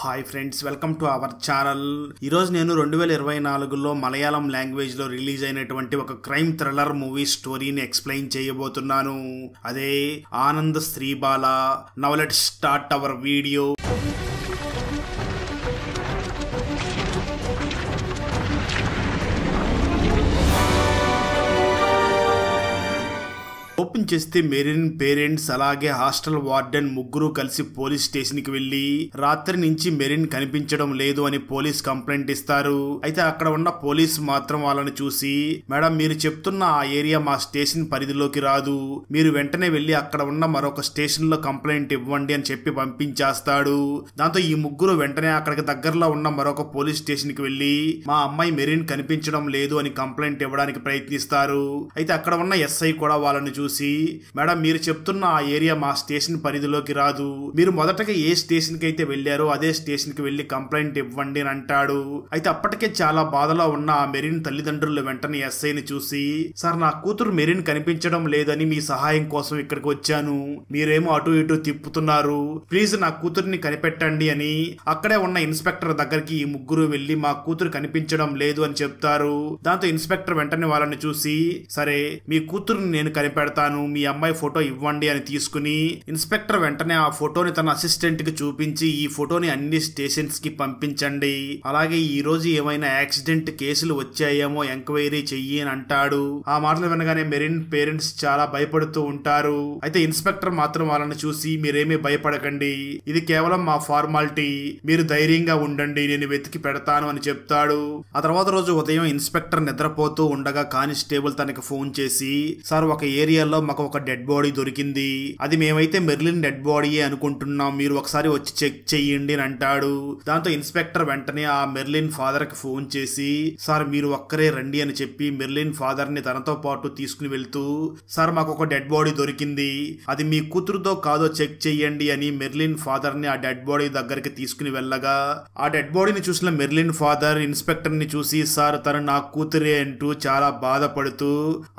Hi friends, welcome to our channel. ఈరోజు నేను 2024లో మలయాళం లాంగ్వేజ్లో రిలీజ్ అయినటువంటి ఒక క్రైమ్ థ్రిల్లర్ మూవీ స్టోరీని ఎక్స్ప్లెయిన్ చేయబోతున్నాను. అదే Anand Sreebala. Now let's start our video. Open చేస్తే మెరిన్ పేరెంట్స్ అలాగే హాస్టల్ వార్డెన్ ముగ్గురు కలిసి పోలీస్ స్టేషన్ కి వెళ్లి రాత్రి నుంచి మెరిన్ కనిపించడం లేదు అని పోలీస్ కంప్లైంట్ ఇస్తారు. అయితే అక్కడ ఉన్న పోలీస్ మాత్రం వాళ్ళని చూసి, మేడం మీరు చెప్తున్న ఆ ఏరియా మా స్టేషన్ పరిధిలోకి రాదు, మీరు వెంటనే వెళ్లి అక్కడ ఉన్న మరొక స్టేషన్ లో కంప్లైంట్ ఇవ్వండి అని చెప్పి పంపించేస్తాడు. దాంతో ఈ ముగ్గురు వెంటనే అక్కడికి దగ్గరలో ఉన్న మరొక పోలీస్ స్టేషన్ కి వెళ్లి మా అమ్మాయి మెరిన్ కనిపించడం లేదు అని కంప్లైంట్ ఇవ్వడానికి ప్రయత్నిస్తారు. అయితే అక్కడ ఉన్న ఎస్ఐ కూడా వాళ్ళని చూసి, మేడం మీరు చెప్తున్న ఆ ఏరియా మా స్టేషన్ పరిధిలోకి రాదు, మీరు మొదటగా ఏ స్టేషన్ కి అయితే వెళ్లారో అదే స్టేషన్ కి వెళ్లి కంప్లైంట్ ఇవ్వండి అని అంటాడు. అయితే అప్పటికే చాలా బాధలో ఉన్న ఆ మెరిన్ తల్లిదండ్రులు వెంటనే ఎస్ఐని చూసి, సార్ నా కూతురు మెరిన్ కనిపించడం లేదని మీ సహాయం కోసం ఇక్కడికి వచ్చాను, మీరేమో అటు ఇటు తిప్పుతున్నారు, ప్లీజ్ నా కూతురిని కనిపెట్టండి అని అక్కడే ఉన్న ఇన్స్పెక్టర్ దగ్గరికి ఈ ముగ్గురు వెళ్లి మా కూతురు కనిపించడం లేదు అని చెప్తారు. దాంతో ఇన్స్పెక్టర్ వెంటనే వాళ్ళని చూసి, సరే మీ కూతురుని నేను కనిపెడతాను, మీ అమ్మాయి ఫోటో ఇవ్వండి అని తీసుకుని ఇన్స్పెక్టర్ వెంటనే ఆ ఫోటోని తన అసిస్టెంట్ కి చూపించి, ఈ ఫోటోని అన్ని స్టేషన్స్ కి పంపించండి, అలాగే ఈ రోజు ఏమైనా యాక్సిడెంట్ కేసులు వచ్చాయేమో ఎంక్వైరీ చెయ్యి అని అంటాడు. ఆ మాటలు వినగానే మెరిన్ పేరెంట్స్ చాలా భయపడుతూ ఉంటారు. అయితే ఇన్స్పెక్టర్ మాత్రం వాళ్ళని చూసి, మీరేమీ భయపడకండి, ఇది కేవలం మా ఫార్మాలిటీ, మీరు ధైర్యంగా ఉండండి, నేను వెతికి పెడతాను అని చెప్తాడు. ఆ తర్వాత రోజు ఉదయం ఇన్స్పెక్టర్ నిద్రపోతూ ఉండగా కానిస్టేబుల్ తనకి ఫోన్ చేసి, సార్ ఒక ఏరియాలో మాకు ఒక డెడ్ బాడీ దొరికింది, అది మేమైతే మెర్లిన్ డెడ్ బాడీయే అనుకుంటున్నాం, మీరు ఒకసారి వచ్చి చెక్ చెయ్యండి అని అంటాడు. దాంతో ఇన్స్పెక్టర్ వెంటనే ఆ మెర్లిన్ ఫాదర్ కి ఫోన్ చేసి, సార్ మీరు ఒక్కరే రండి అని చెప్పి మెర్లిన్ ఫాదర్ ని తనతో పాటు తీసుకుని వెళ్తూ, సార్ మాకు ఒక డెడ్ బాడీ దొరికింది, అది మీ కూతురుతో కాదో చెక్ చెయ్యండి అని మెర్లిన్ ఫాదర్ ని ఆ డెడ్ బాడీ దగ్గరికి తీసుకుని వెళ్ళగా, ఆ డెడ్ బాడీని చూసిన మెర్లిన్ ఫాదర్ ఇన్స్పెక్టర్ ని చూసి, సార్ తను నా కూతురే అంటూ చాలా బాధపడుతూ,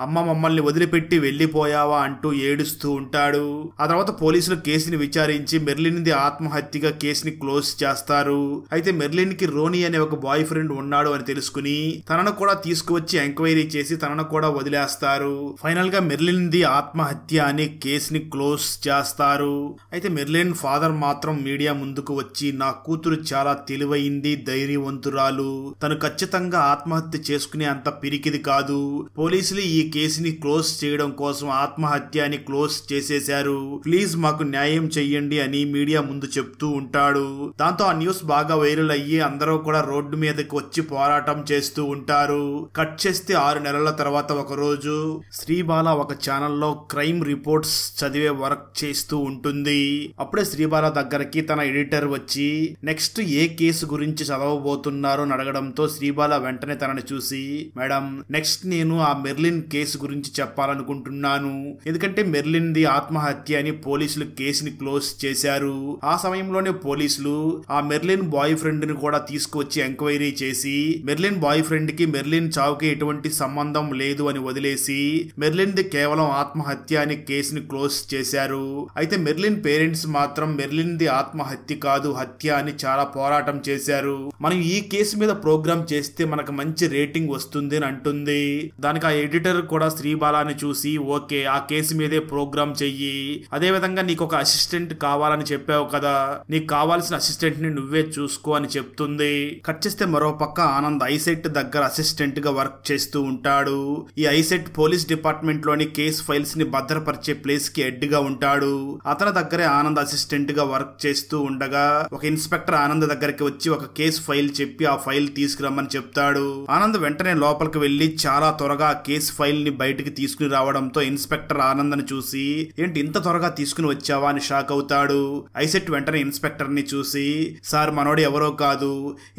అమ్మ మమ్మల్ని వదిలిపెట్టి వెళ్లిపోయావా అంటూ ఏడుస్తూ ఉంటాడు. ఆ తర్వాత పోలీసులు కేసుని విచారించి మెర్లిన్ ది ఆత్మహత్యగా కేసుని క్లోజ్ చేస్తారు. అయితే మెర్లిన్ కి రోనీ అనే ఒక బాయ్ ఫ్రెండ్ ఉన్నాడు అని తెలుసుకుని తనను కూడా తీసుకువచ్చి ఎంక్వైరీ చేసి తనను కూడా వదిలేస్తారు. ఫైనల్ గా మెర్లిన్ ది ఆత్మహత్య అనే కేసుని క్లోజ్ చేస్తారు. అయితే మెర్లిన్ ఫాదర్ మాత్రం మీడియా ముందుకు వచ్చి, నా కూతురు చాలా తెలివైంది, ధైర్యవంతురాలు, తను ఖచ్చితంగా ఆత్మహత్య చేసుకునే అంత పిరికిది కాదు, పోలీసులు ఈ కేసుని క్లోజ్ చేయడం కోసం ఆత్మహత్య అని క్లోజ్ చేసేశారు, ప్లీజ్ మాకు న్యాయం చెయ్యండి అని మీడియా ముందు చెప్తూ ఉంటాడు. దాంతో ఆ న్యూస్ బాగా వైరల్ అయ్యి అందరూ కూడా రోడ్డు మీదకి వచ్చి పోరాటం చేస్తూ ఉంటారు. కట్ చేస్తే 6 నెలల తర్వాత ఒక రోజు శ్రీబాల ఒక ఛానల్లో క్రైమ్ రిపోర్ట్స్ చదివే వర్క్ చేస్తూ ఉంటుంది. అప్పుడే శ్రీబాల దగ్గరికి తన ఎడిటర్ వచ్చి నెక్స్ట్ ఏ కేసు గురించి చదవబోతున్నారో అని అడగడంతో శ్రీబాల వెంటనే తనని చూసి, మేడం నెక్స్ట్ నేను ఆ మెర్లిన్ కేసు గురించి చెప్పాలనుకుంటున్నాను, ఎందుకంటే మెర్లిన్ ది ఆత్మహత్య అని పోలీసులు కేసుని క్లోజ్ చేశారు. ఆ సమయంలోనే పోలీసులు ఆ మెర్లిన్ బాయ్ ఫ్రెండ్ ని కూడా తీసుకువచ్చి ఎంక్వైరీ చేసి మెర్లిన్ బాయ్ ఫ్రెండ్ కి మెర్లిన్ చావుకి ఎటువంటి సంబంధం లేదు అని వదిలేసి మెర్లిన్ ది కేవలం ఆత్మహత్య అని కేసుని క్లోజ్ చేశారు. అయితే మెర్లిన్ పేరెంట్స్ మాత్రం మెర్లిన్ ది ఆత్మహత్య కాదు హత్య అని చాలా పోరాటం చేశారు. మనం ఈ కేసు మీద ప్రోగ్రామ్ చేస్తే మనకు మంచి రేటింగ్ వస్తుంది అని అంటుంది. దానికి ఆ ఎడిటర్ కూడా శ్రీబాలాని చూసి, ఓకే ఆ కేసు మీదే ప్రోగ్రామ్ చెయ్యి, అదే విధంగా నీకు ఒక అసిస్టెంట్ కావాలని చెప్పావు కదా, నీకు కావాల్సిన అసిస్టెంట్ ని నువ్వే చూసుకో అని చెప్తుంది. కట్ చేస్తే మరో పక్క ఆనంద్ ఐసెట్ దగ్గర అసిస్టెంట్ గా వర్క్ చేస్తూ ఉంటాడు. ఈ ఐసెట్ పోలీస్ డిపార్ట్మెంట్ లోని కేసు ఫైల్స్ ని భద్రపరిచే ప్లేస్ కి హెడ్ గా ఉంటాడు. అతని దగ్గరే ఆనంద్ అసిస్టెంట్ గా వర్క్ చేస్తూ ఉండగా ఒక ఇన్స్పెక్టర్ ఆనంద్ దగ్గరికి వచ్చి ఒక కేసు ఫైల్ చెప్పి ఆ ఫైల్ తీసుకురమ్మని చెప్తాడు. ఆనంద్ వెంటనే లోపలికి వెళ్లి చాలా త్వరగా ఆ కేసు ఫైల్ ని బయటికి తీసుకుని రావడంతో ఇన్స్పెక్టర్ ఆనంద్ ని చూసి, ఏంటి ఇంత త్వరగా తీసుకుని వచ్చావా అని షాక్ అవుతాడు. ఐసెట్ వెంటనే ఇన్స్పెక్టర్ ని చూసి, సార్ మనోడు ఎవరో కాదు,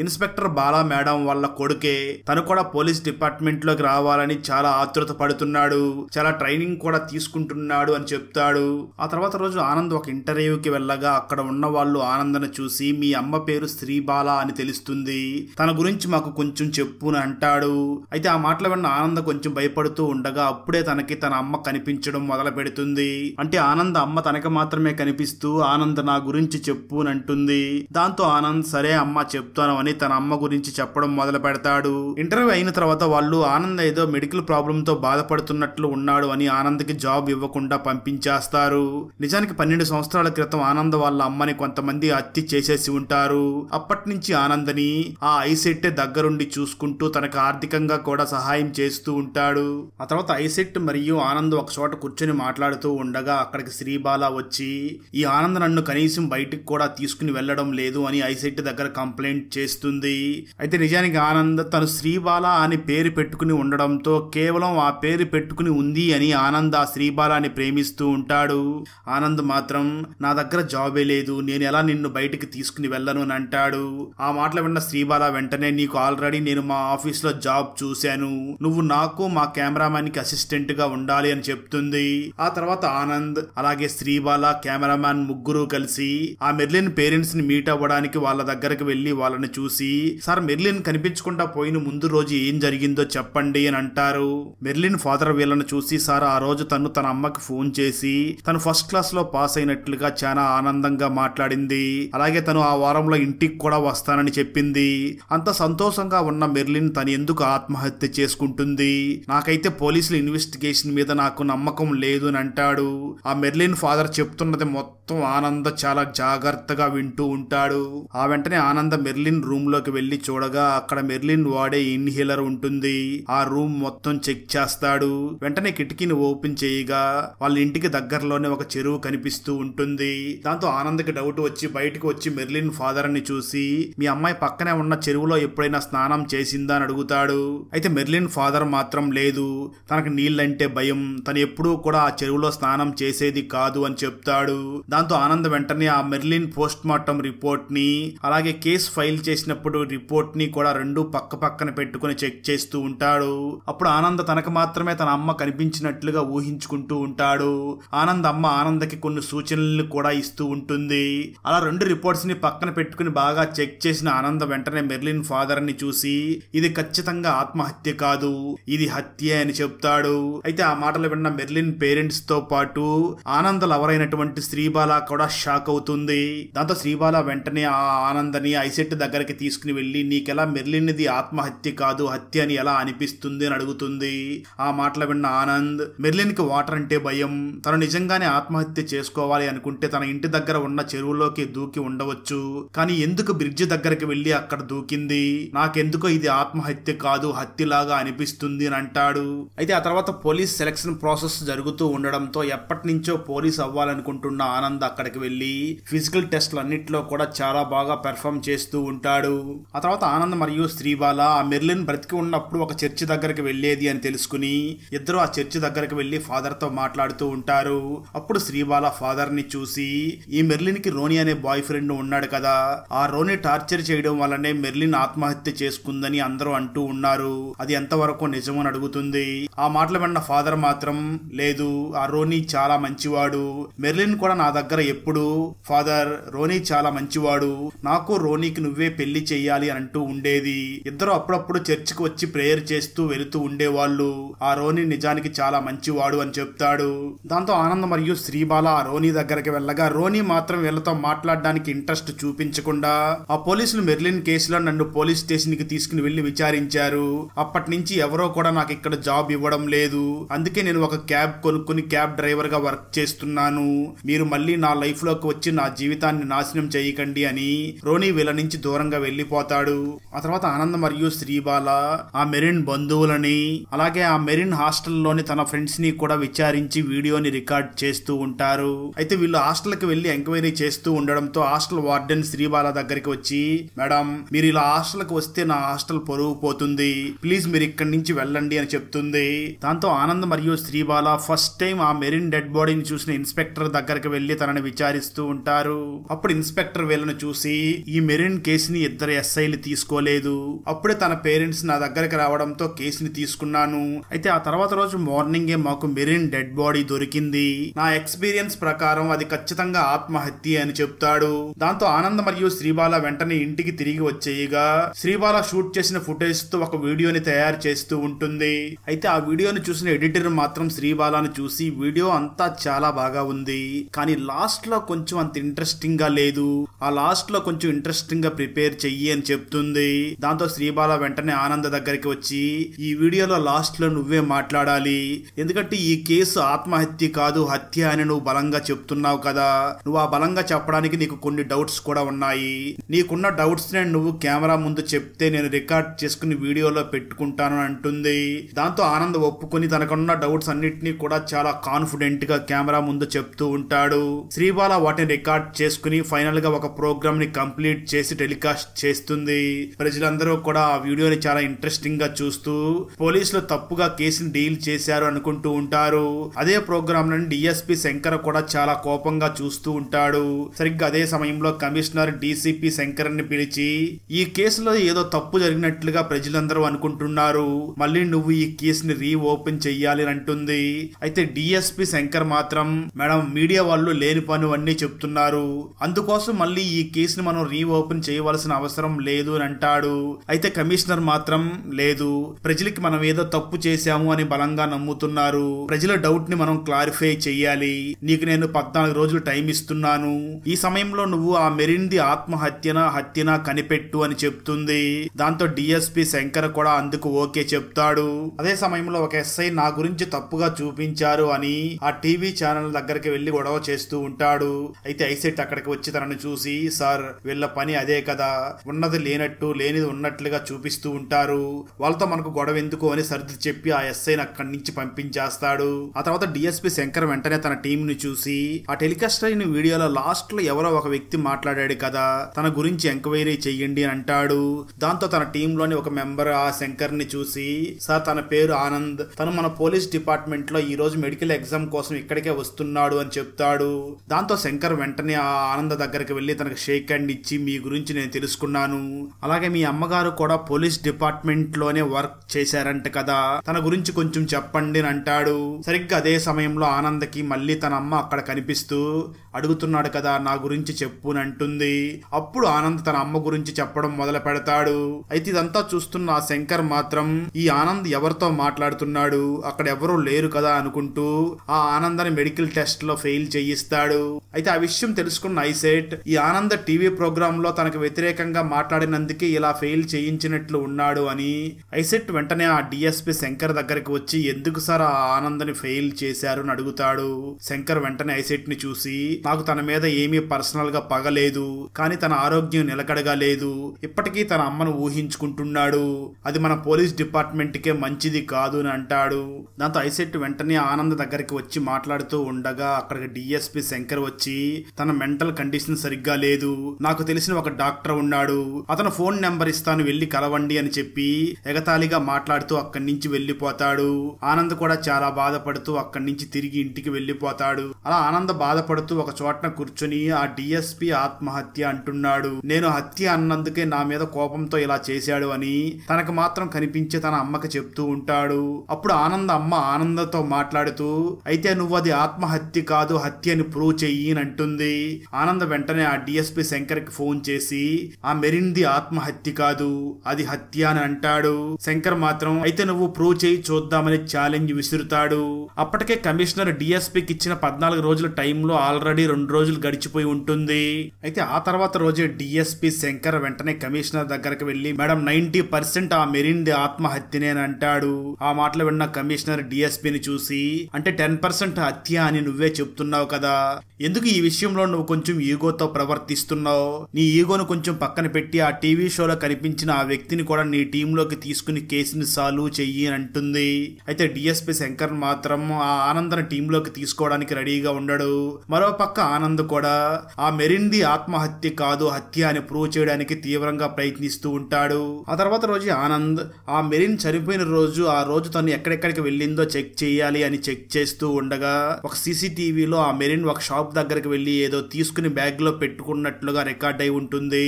ఇన్స్పెక్టర్ బాలా మేడం వాళ్ళ కొడుకే, తను కూడా పోలీస్ డిపార్ట్మెంట్ లోకి రావాలని చాలా ఆతృత పడుతున్నాడు, చాలా ట్రైనింగ్ కూడా తీసుకుంటున్నాడు అని చెప్తాడు. ఆ తర్వాత రోజు ఆనంద్ ఒక ఇంటర్వ్యూకి వెళ్ళగా అక్కడ ఉన్న వాళ్ళు ఆనంద్ ని చూసి, మీ అమ్మ పేరు శ్రీబాల అని తెలుస్తుంది, తన గురించి మాకు కొంచెం చెప్పు అని అంటాడు. అయితే ఆ మాటలు విన్న ఆనంద్ కొంచెం భయపడుతూ ఉండగా అప్పుడే తనకి తన అమ్మ కనిపించింది. కనిపించడం మొదలు పెడుతుంది. అంటే ఆనంద్ అమ్మ తనకి మాత్రమే కనిపిస్తూ ఆనంద్ నా గురించి చెప్పు అని అంటుంది. దాంతో ఆనంద్ సరే అమ్మ చెప్తాను అని తన అమ్మ గురించి చెప్పడం మొదలు పెడతాడు. ఇంటర్వ్యూ అయిన తర్వాత వాళ్ళు ఆనంద్ ఏదో మెడికల్ ప్రాబ్లం తో బాధపడుతున్నట్లు ఉన్నాడు అని ఆనంద్ కి జాబ్ ఇవ్వకుండా పంపించేస్తారు. నిజానికి 12 సంవత్సరాల క్రితం ఆనంద్ వాళ్ళ అమ్మని కొంతమంది హత్య చేసేసి ఉంటారు. అప్పటి నుంచి ఆనందని ఆ ఐసెట్ దగ్గరుండి చూసుకుంటూ తనకు ఆర్థికంగా కూడా సహాయం చేస్తూ ఉంటాడు. ఆ తర్వాత ఐసెట్ మరియు ఆనంద్ ఒక చోట కూర్చొని మాట్లాడుతూ ఉండగా అక్కడికి శ్రీబాల వచ్చి ఈ ఆనంద్ నన్ను కనీసం బయటికి కూడా తీసుకుని వెళ్లడం లేదు అని ఐసెట్ దగ్గర కంప్లైంట్ చేస్తుంది. అయితే నిజానికి ఆనంద్ తను శ్రీబాల అని పేరు పెట్టుకుని ఉండడంతో కేవలం ఆ పేరు పెట్టుకుని ఉంది అని ఆనంద్ ఆ శ్రీబాలని ప్రేమిస్తూ ఉంటాడు. ఆనంద్ మాత్రం నా దగ్గర జాబే లేదు, నేను ఎలా నిన్ను బయటికి తీసుకుని వెళ్ళను అని అంటాడు. ఆ మాటలు విన్న శ్రీబాల వెంటనే నీకు ఆల్రెడీ నేను మా ఆఫీస్ లో జాబ్ చూశాను, నువ్వు నాకు మా కెమెరామ్యాన్ కి అసిస్టెంట్ గా ఉండాలి అని చెప్తుంది. ఆ తర్వాత ఆనంద్ అలాగే శ్రీబాల కెమెరామ్యాన్ ముగ్గురు కలిసి ఆ మెర్లిన్ పేరెంట్స్ ని మీట్ అవ్వడానికి వాళ్ళ దగ్గరకు వెళ్లి వాళ్ళని చూసి సార్ మెర్లిన్ కనిపించకుండా పోయిన ముందు రోజు ఏం జరిగిందో చెప్పండి అని అంటారు. మెర్లిన్ ఫాదర్ వీళ్ళని చూసి సార్ ఆ రోజు తను తన అమ్మకి ఫోన్ చేసి తను ఫస్ట్ క్లాస్ లో పాస్ అయినట్లుగా చాలా ఆనందంగా మాట్లాడింది, అలాగే తను ఆ వారంలో ఇంటికి కూడా వస్తానని చెప్పింది. అంత సంతోషంగా ఉన్న మెర్లిన్ తను ఎందుకు ఆత్మహత్య చేసుకుంటుంది, నాకైతే పోలీసుల ఇన్వెస్టిగేషన్ మీద నాకు నమ్మకం లేదు అని అంటాడు. ఆ మెర్లిన్ ఫాదర్ చెప్తున్నది మొత్తం ఆనంద్ చాలా జాగ్రత్తగా వింటూ ఉంటాడు. ఆ వెంటనే ఆనంద్ మెర్లిన్ రూమ్ లోకి వెళ్లి చూడగా అక్కడ మెర్లిన్ వాడే ఇన్హేలర్ ఉంటుంది. ఆ రూమ్ మొత్తం చెక్ చేస్తాడు. వెంటనే కిటికీని ఓపెన్ చేయగా వాళ్ళ ఇంటికి దగ్గరలోనే ఒక చెరువు కనిపిస్తూ ఉంటుంది. దాంతో ఆనంద్కి డౌట్ వచ్చి బయటకు వచ్చి మెర్లిన్ ఫాదర్ ని చూసి మీ అమ్మాయి పక్కనే ఉన్న చెరువులో ఎప్పుడైనా స్నానం చేసిందా అని అడుగుతాడు. అయితే మెర్లిన్ ఫాదర్ మాత్రం లేదు, తనకు నీళ్ళంటే భయం, తను ఎప్పుడూ కూడా ఆ చెరువులో స్నానం చేసేది కాదు అని చెప్తాడు. దాంతో ఆనంద్ వెంటనే ఆ మెర్లిన్ పోస్ట్ మార్టం రిపోర్ట్ ని అలాగే కేసు ఫైల్ చేసినప్పుడు రిపోర్ట్ ని కూడా రెండు పక్క పక్కన పెట్టుకుని చెక్ చేస్తూ ఉంటాడు. అప్పుడు ఆనంద్ తనకు మాత్రమే తన అమ్మ కనిపించినట్లుగా ఊహించుకుంటూ ఉంటాడు. ఆనంద్ అమ్మ ఆనంద్కి కొన్ని సూచనలు కూడా ఇస్తూ ఉంటుంది. అలా రెండు రిపోర్ట్స్ ని పక్కన పెట్టుకుని బాగా చెక్ చేసిన ఆనంద్ వెంటనే మెర్లిన్ ఫాదర్ ని చూసి ఇది ఖచ్చితంగా ఆత్మహత్య కాదు, ఇది హత్య అని చెప్తాడు. అయితే ఆ మాటలు విన్న మెర్లిన్ పేరెంట్స్ తో పాటు ఆనంద్ లవర్ అయినటువంటి శ్రీబాల కూడా షాక్ అవుతుంది. దాంతో శ్రీబాల వెంటనే ఆ ఆనందని ఐసెట్ దగ్గరికి తీసుకుని వెళ్లి నీకెలా మెర్లిన్ ది ఆత్మహత్య కాదు హత్య అని ఎలా అనిపిస్తుంది అని అడుగుతుంది. ఆ మాటలు విన్న ఆనంద్ మెర్లిన్ కి వాటర్ అంటే భయం, తను నిజంగానే ఆత్మహత్య చేసుకోవాలి అనుకుంటే తన ఇంటి దగ్గర ఉన్న చెరువులోకి దూకి ఉండవచ్చు, కానీ ఎందుకు బ్రిడ్జ్ దగ్గరికి వెళ్లి అక్కడ దూకింది, నాకెందుకో ఇది ఆత్మహత్య కాదు హత్యలాగా అనిపిస్తుంది అని అంటాడు. అయితే ఆ తర్వాత పోలీస్ సెలక్షన్ ప్రాసెస్ జరుగుతూ ఉండడంతో ఎప్పటి నుంచో పోలీస్ అవ్వాలనుకుంటున్న ఆనంద్ అక్కడికి వెళ్లి ఫిజికల్ టెస్ట్లు అన్నిట్లో కూడా చాలా బాగా పెర్ఫామ్ చేస్తూ ఉంటాడు. ఆ తర్వాత ఆనంద్ మరియు శ్రీబాల ఆ మెర్లిన్ బ్రతికి ఉన్నప్పుడు ఒక చర్చి దగ్గరికి వెళ్లేది అని తెలుసుకుని ఇద్దరు ఆ చర్చి దగ్గరికి వెళ్లి ఫాదర్ తో మాట్లాడుతూ ఉంటారు. అప్పుడు శ్రీబాల ఫాదర్ ని చూసి ఈ మెర్లిన్ కి రోనీ అనే బాయ్ ఫ్రెండ్ ఉన్నాడు కదా, ఆ రోనీ టార్చర్ చేయడం వల్లనే మెర్లిన్ ఆత్మహత్య చేసుకుందని అందరూ అంటూ ఉన్నారు, అది ఎంతవరకు నిజమని అడుగుతుంది. ఆ మాటలు విన్న ఫాదర్ మాత్రం లేదు, ఆ రోనీ చాలా మంచివాడు, మెర్లిన్ కూడా నా దగ్గర ఎప్పుడు ఫాదర్ రోనీ చాలా మంచివాడు, నాకు రోనీకి నువ్వే పెళ్లి చెయ్యాలి అని అంటూ ఉండేది, ఇద్దరు అప్పుడప్పుడు చర్చికి వచ్చి ప్రేయర్ చేస్తూ వెళుతూ ఉండేవాళ్ళు, ఆ రోనీ నిజానికి చాలా మంచివాడు అని చెప్తాడు. దాంతో ఆనంద్ మరియు శ్రీబాల ఆ రోనీ దగ్గరికి వెళ్ళగా రోనీ మాత్రం వీళ్ళతో మాట్లాడడానికి ఇంట్రెస్ట్ చూపించకుండా ఆ పోలీసులు మెర్లిన్ కేసులో నన్ను పోలీస్ స్టేషన్ కి తీసుకుని వెళ్లి విచారించారు, అప్పటి నుంచి ఎవరో కూడా నాకు ఇక్కడ జాబ్ ఇవ్వడం లేదు, అందుకే నేను ఒక క్యాబ్ కొనుక్కుని క్యాబ్ డ్రైవర్ గా వర్క్ చేస్తున్నాను, మీరు మళ్ళీ నా లైఫ్ లోకి వచ్చి నా జీవితాన్ని నాశనం చేయకండి అని రోనీ వీళ్ళ నుంచి దూరంగా వెళ్లిపోతాడు. ఆ తర్వాత ఆనంద్ మరియు శ్రీబాల ఆ మెరిన్ బంధువులని అలాగే ఆ మెరిన్ హాస్టల్లోని తన ఫ్రెండ్స్ ని కూడా విచారించి వీడియోని రికార్డ్ చేస్తూ ఉంటారు. అయితే వీళ్ళు హాస్టల్ కి వెళ్లి ఎంక్వైరీ చేస్తూ ఉండడంతో హాస్టల్ వార్డెన్ శ్రీబాల దగ్గరికి వచ్చి మేడం మీరు ఇలా హాస్టల్ కి వస్తే నా హాస్టల్ పొరుగు పోతుంది, ప్లీజ్ మీరు ఇక్కడి నుంచి వెళ్ళండి అని చెప్తుంది. దాంతో ఆనంద్ మరియు శ్రీబాల ఫస్ట్ టైం ఆ మెరిన్ డెడ్ బాడీని చూసిన ఇన్స్పెక్టర్ దగ్గరికి వెళ్లి తనని విచారిస్తూ ఉంటారు. అప్పుడు ఇన్స్పెక్టర్ వీళ్ళని చూసి ఈ మెరిన్ కేసుని ఇద్దరు ఎస్ఐలు తీసుకోలేదు, అప్పుడే తన పేరెంట్స్ నా దగ్గరికి రావడంతో కేసుని తీసుకున్నాను, అయితే ఆ తర్వాత రోజు మార్నింగే మాకు మెరిన్ డెడ్ బాడీ దొరికింది, నా ఎక్స్పీరియన్స్ ప్రకారం అది ఖచ్చితంగా ఆత్మహత్య అని చెప్తాడు. దాంతో ఆనంద్ మరియు శ్రీబాల వెంటనే ఇంటికి తిరిగి వచ్చేయగా శ్రీబాల షూట్ చేసిన ఫుటేజ్ తో ఒక వీడియోని తయారు చేస్తూ ఉంటుంది. అయితే ఆ వీడియోని చూసిన ఎడిటర్ మాత్రం శ్రీబాలాని చూసి వీడియో అంతా చాలా బాగా ఉంది, కానీ లాస్ట్ లో కొంచెం అంత ఇంట్రెస్టింగ్ గా లేదు, ఆ లాస్ట్ లో కొంచెం ఇంట్రెస్టింగ్ గా ప్రిపేర్ చెయ్యి అని చెప్తుంది. దాంతో శ్రీబాల వెంటనే ఆనంద్ దగ్గరికి వచ్చి ఈ వీడియోలో లాస్ట్ లో నువ్వే మాట్లాడాలి, ఎందుకంటే ఈ కేసు ఆత్మహత్య కాదు హత్య అని నువ్వు బలంగా చెప్తున్నావు కదా, నువ్వు ఆ బలంగా చెప్పడానికి నీకు కొన్ని డౌట్స్ కూడా ఉన్నాయి, నీకున్న డౌట్స్ నువ్వు కెమెరా ముందు చెప్తే నేను రికార్డ్ చేసుకుని వీడియోలో పెట్టుకుంటాను అంటుంది. దాంతో ఆనంద్ ఒప్పుకొని తనకున్న డౌట్స్ అన్నిటినీ కూడా చాలా కాన్ఫిడెంట్ గా కెమెరా ముందు చెప్తూ ఉంటాడు. శ్రీబాల వాటిని రికార్డ్ చేసుకుని ఫైనల్ గా ఒక ప్రోగ్రామ్ ని కంప్లీట్ చేసి టెలికాస్ట్ చేస్తుంది. ప్రజలందరూ కూడా ఆ వీడియోని చాలా ఇంట్రెస్టింగ్ గా చూస్తూ పోలీసులు తప్పుగా కేసుని డీల్ చేశారు అనుకుంటూ ఉంటారు. అదే ప్రోగ్రామ్ నుండి డిఎస్పీ శంకర్ కూడా చాలా కోపంగా చూస్తూ ఉంటాడు. సరిగ్గా అదే సమయంలో కమిషనర్ డీసీపీ శంకర్ ని పిలిచి ఈ కేసులో ఏదో తప్పు జరిగినట్లుగా ప్రజలందరూ అనుకుంటున్నారు, మళ్ళీ నువ్వు ఈ కేసుని రీఓపెన్ చెయ్యాలి అని అంటుంది. అయితే డిఎస్పీ శంకర్ మాత్రం మేడం మీడియా వాళ్ళు లేని పనువన్నీ చెప్తున్నారు, అందుకోసం మళ్ళీ ఈ కేసుని మనం రీఓపెన్ చేయవలసిన అవసరం లేదు అని అంటాడు. అయితే కమిషనర్ మాత్రం లేదు, ప్రజలకి మనం ఏదో తప్పు చేశాము అని బలంగా నమ్ముతున్నారు, ప్రజల డౌట్ ని మనం క్లారిఫై చెయ్యాలి, నీకు నేను 14 రోజులు టైం ఇస్తున్నాను, ఈ సమయంలో నువ్వు ఆ మెరిన్ది హత్యనా కనిపెట్టు అని చెప్తుంది. దాంతో డిఎస్పీ శంకర్ కూడా అందుకు ఓకే చెప్తాడు. అదే సమయంలో ఒక ఎస్ఐ నా గురించి తప్పుగా చూపించారు అని ఆ టీవీ ఛానల్ దగ్గరికి వెళ్లి గొడవ చేస్తూ ఉంటాడు. అయితే ఐసెట్ అక్కడికి వచ్చి తనను చూసి సార్ వీళ్ళ పని అదే కదా, ఉన్నది లేనట్టు లేనిది ఉన్నట్లుగా చూపిస్తూ ఉంటారు, వాళ్ళతో మనకు గొడవ ఎందుకు అని సర్ది చెప్పి ఆ ఎస్ఐని అక్కడి నుంచి పంపించేస్తాడు. ఆ తర్వాత డిఎస్పీ శంకర్ వెంటనే తన టీం ని చూసి ఆ టెలికాస్ట్ అయిన వీడియోలో లాస్ట్ లో ఎవరో ఒక వ్యక్తి మాట్లాడాడు కదా, తన గురించి ఎంక్వైరీ చెయ్యండి అని అంటాడు. దాంతో తన టీమ్ లోని ఒక మెంబర్ ఆ శంకర్ ని చూసి సార్ తన పేరు ఆనంద్, తను మన పోలీస్ డిపార్ట్మెంట్ లో ఈ రోజు మెడికల్ ఎగ్జామ్ కోసం ఇక్కడికే వస్తున్నాడు అని చెప్తాడు. దాంతో శంకర్ వెంటనే ఆ ఆనంద్ దగ్గరికి వెళ్లి తనకు షేక్ హ్యాండ్ ఇచ్చి మీ గురించి నేను తెలుసుకున్నాను, అలాగే మీ అమ్మగారు కూడా పోలీస్ డిపార్ట్మెంట్ లోనే వర్క్ చేశారంట కదా, తన గురించి కొంచెం చెప్పండి అని అంటాడు. సరిగ్గా అదే సమయంలో ఆనంద్కి మళ్ళీ తన అమ్మ అక్కడ కనిపిస్తూ అడుగుతున్నాడు కదా నా గురించి చెప్పు అని అంటుంది. అప్పుడు ఆనంద్ తన అమ్మ గురించి చెప్పడం మొదలు పెడతాడు. అయితే ఇదంతా చూస్తున్న ఆ శంకర్ మాత్రం ఈ ఆనంద్ ఎవరితో మాట్లాడుతున్నాడు, అక్కడ ఎవరూ లేరు కదా అనుకుంటూ ఆ ఆనందని మెడికల్ టెస్ట్ లో ఫెయిల్ చేయిస్తాడు. అయితే ఆ విషయం తెలుసుకున్న ఐసెట్ ఈ ఆనంద్ టీవీ ప్రోగ్రామ్ లో తనకు వ్యతిరేకంగా మాట్లాడినందుకే ఇలా ఫెయిల్ చేయించినట్లు ఉన్నాడు అని ఐసెట్ వెంటనే ఆ డిఎస్పీ శంకర్ దగ్గరికి వచ్చి ఎందుకు సార్ ఆ ఆనందని ఫెయిల్ చేశారు అని అడుగుతాడు. శంకర్ వెంటనే ఐసెట్ ని చూసి నాకు తన మీద ఏమీ పర్సనల్ గా పగలేదు, కానీ తన ఆరోగ్యం నిలకడగా లేదు, ఇప్పటికీ తన అమ్మను ఊహించుకుంటున్నాడు, అది మన పోలీస్ డిపార్ట్మెంట్ కే మంచిది కాదు అని అంటాడు. దాంతో ఐసెట్ వెంటనే ఆనంద్ దగ్గరికి వచ్చి మాట్లాడుతూ ఉండగా అక్కడికి డిఎస్పీ శంకర్ వచ్చి తన మెంటల్ కండిషన్ సరిగ్గా లేదు, నాకు తెలిసిన ఒక డాక్టర్ ఉన్నాడు, అతను ఫోన్ నెంబర్ ఇస్తాను వెళ్లి కలవండి అని చెప్పి ఎగతాళిగా మాట్లాడుతూ అక్కడి నుంచి వెళ్లిపోతాడు. ఆనంద్ కూడా చాలా బాధపడుతూ అక్కడి నుంచి తిరిగి ఇంటికి వెళ్లిపోతాడు. అలా ఆనంద్ బాధపడుతూ ఒక చోటన కూర్చొని ఆ డిఎస్పీ ఆత్మహత్య అంటున్నాడు, నేను హత్య అన్నందుకే నా మీద కోపంతో ఇలా చేశాడు అని తనకు మాత్రం కనిపించే తన అమ్మకి చెప్తూ ఉంటాడు. అప్పుడు ఆనంద్ అమ్మ ఆనందతో మాట్లాడుతూ అయితే నువ్వు అది ఆత్మహత్య కాదు హత్య అని ప్రూవ్ చెయ్యి అని అంటుంది. ఆనంద్ వెంటనే ఆ డిఎస్పీ శంకర్ కి ఫోన్ చేసి ఆ మెరిన్ది ఆత్మహత్య కాదు అది హత్య అని అంటాడు. శంకర్ మాత్రం అయితే నువ్వు ప్రూవ్ చేయి చూద్దామని ఛాలెంజ్ విసురుతాడు. అప్పటికే కమిషనర్ డిఎస్పీకి ఇచ్చిన 14 రోజుల టైంలో ఆల్రెడీ 2 రోజులు గడిచిపోయి ఉంటుంది. అయితే ఆ తర్వాత రోజే డిఎస్పీ శంకర్ వెంటనే కమిషనర్ దగ్గరకు వెళ్లి మేడం 90% ఆ మెరిన్ది ఆత్మహత్యనే అని అంటాడు. ఆ మాటలు విన్న కమిషనర్ డిఎస్పీని చూసి అంటే 10% హత్య అని నువ్వే చెప్తున్నావు కదా, ఎందుకు ఈ విషయంలో నువ్వు కొంచెం ఈగోతో ప్రవర్తిస్తున్నావు, నీ ఈగోను కొంచెం పక్కన పెట్టి ఆ టీవీ షోలో కనిపించిన ఆ వ్యక్తిని కూడా నీ టీంలోకి తీసుకుని కేసుని సాల్వ్ చెయ్యి అని అంటుంది. అయితే డిఎస్పీ శంకర్ మాత్రం ఆ ఆనంద్ టీంలోకి తీసుకోవడానికి రెడీగా ఉండడు. మరో పక్క ఆనంద్ కూడా ఆ మెరిన్ది ఆత్మహత్య కాదు హత్య అని ప్రూవ్ చేయడానికి తీవ్రంగా ప్రయత్నిస్తూ ఉంటాడు. ఆ తర్వాత రోజు ఆనంద్ ఆ మెరిన్ చనిపోయిన రోజు ఆ రోజు తను ఎక్కడెక్కడికి వెళ్ళిందో చెక్ చేయాలి అని చెక్ చేస్తూ ఉండగా ఒక సీసీటీవీలో ఆ మెరిన్ ఒక షాప్ దగ్గరికి వెళ్లి ఏదో తీసుకుని బ్యాగ్ లో పెట్టుకున్నట్లుగా రికార్డ్ అయి ఉంటుంది.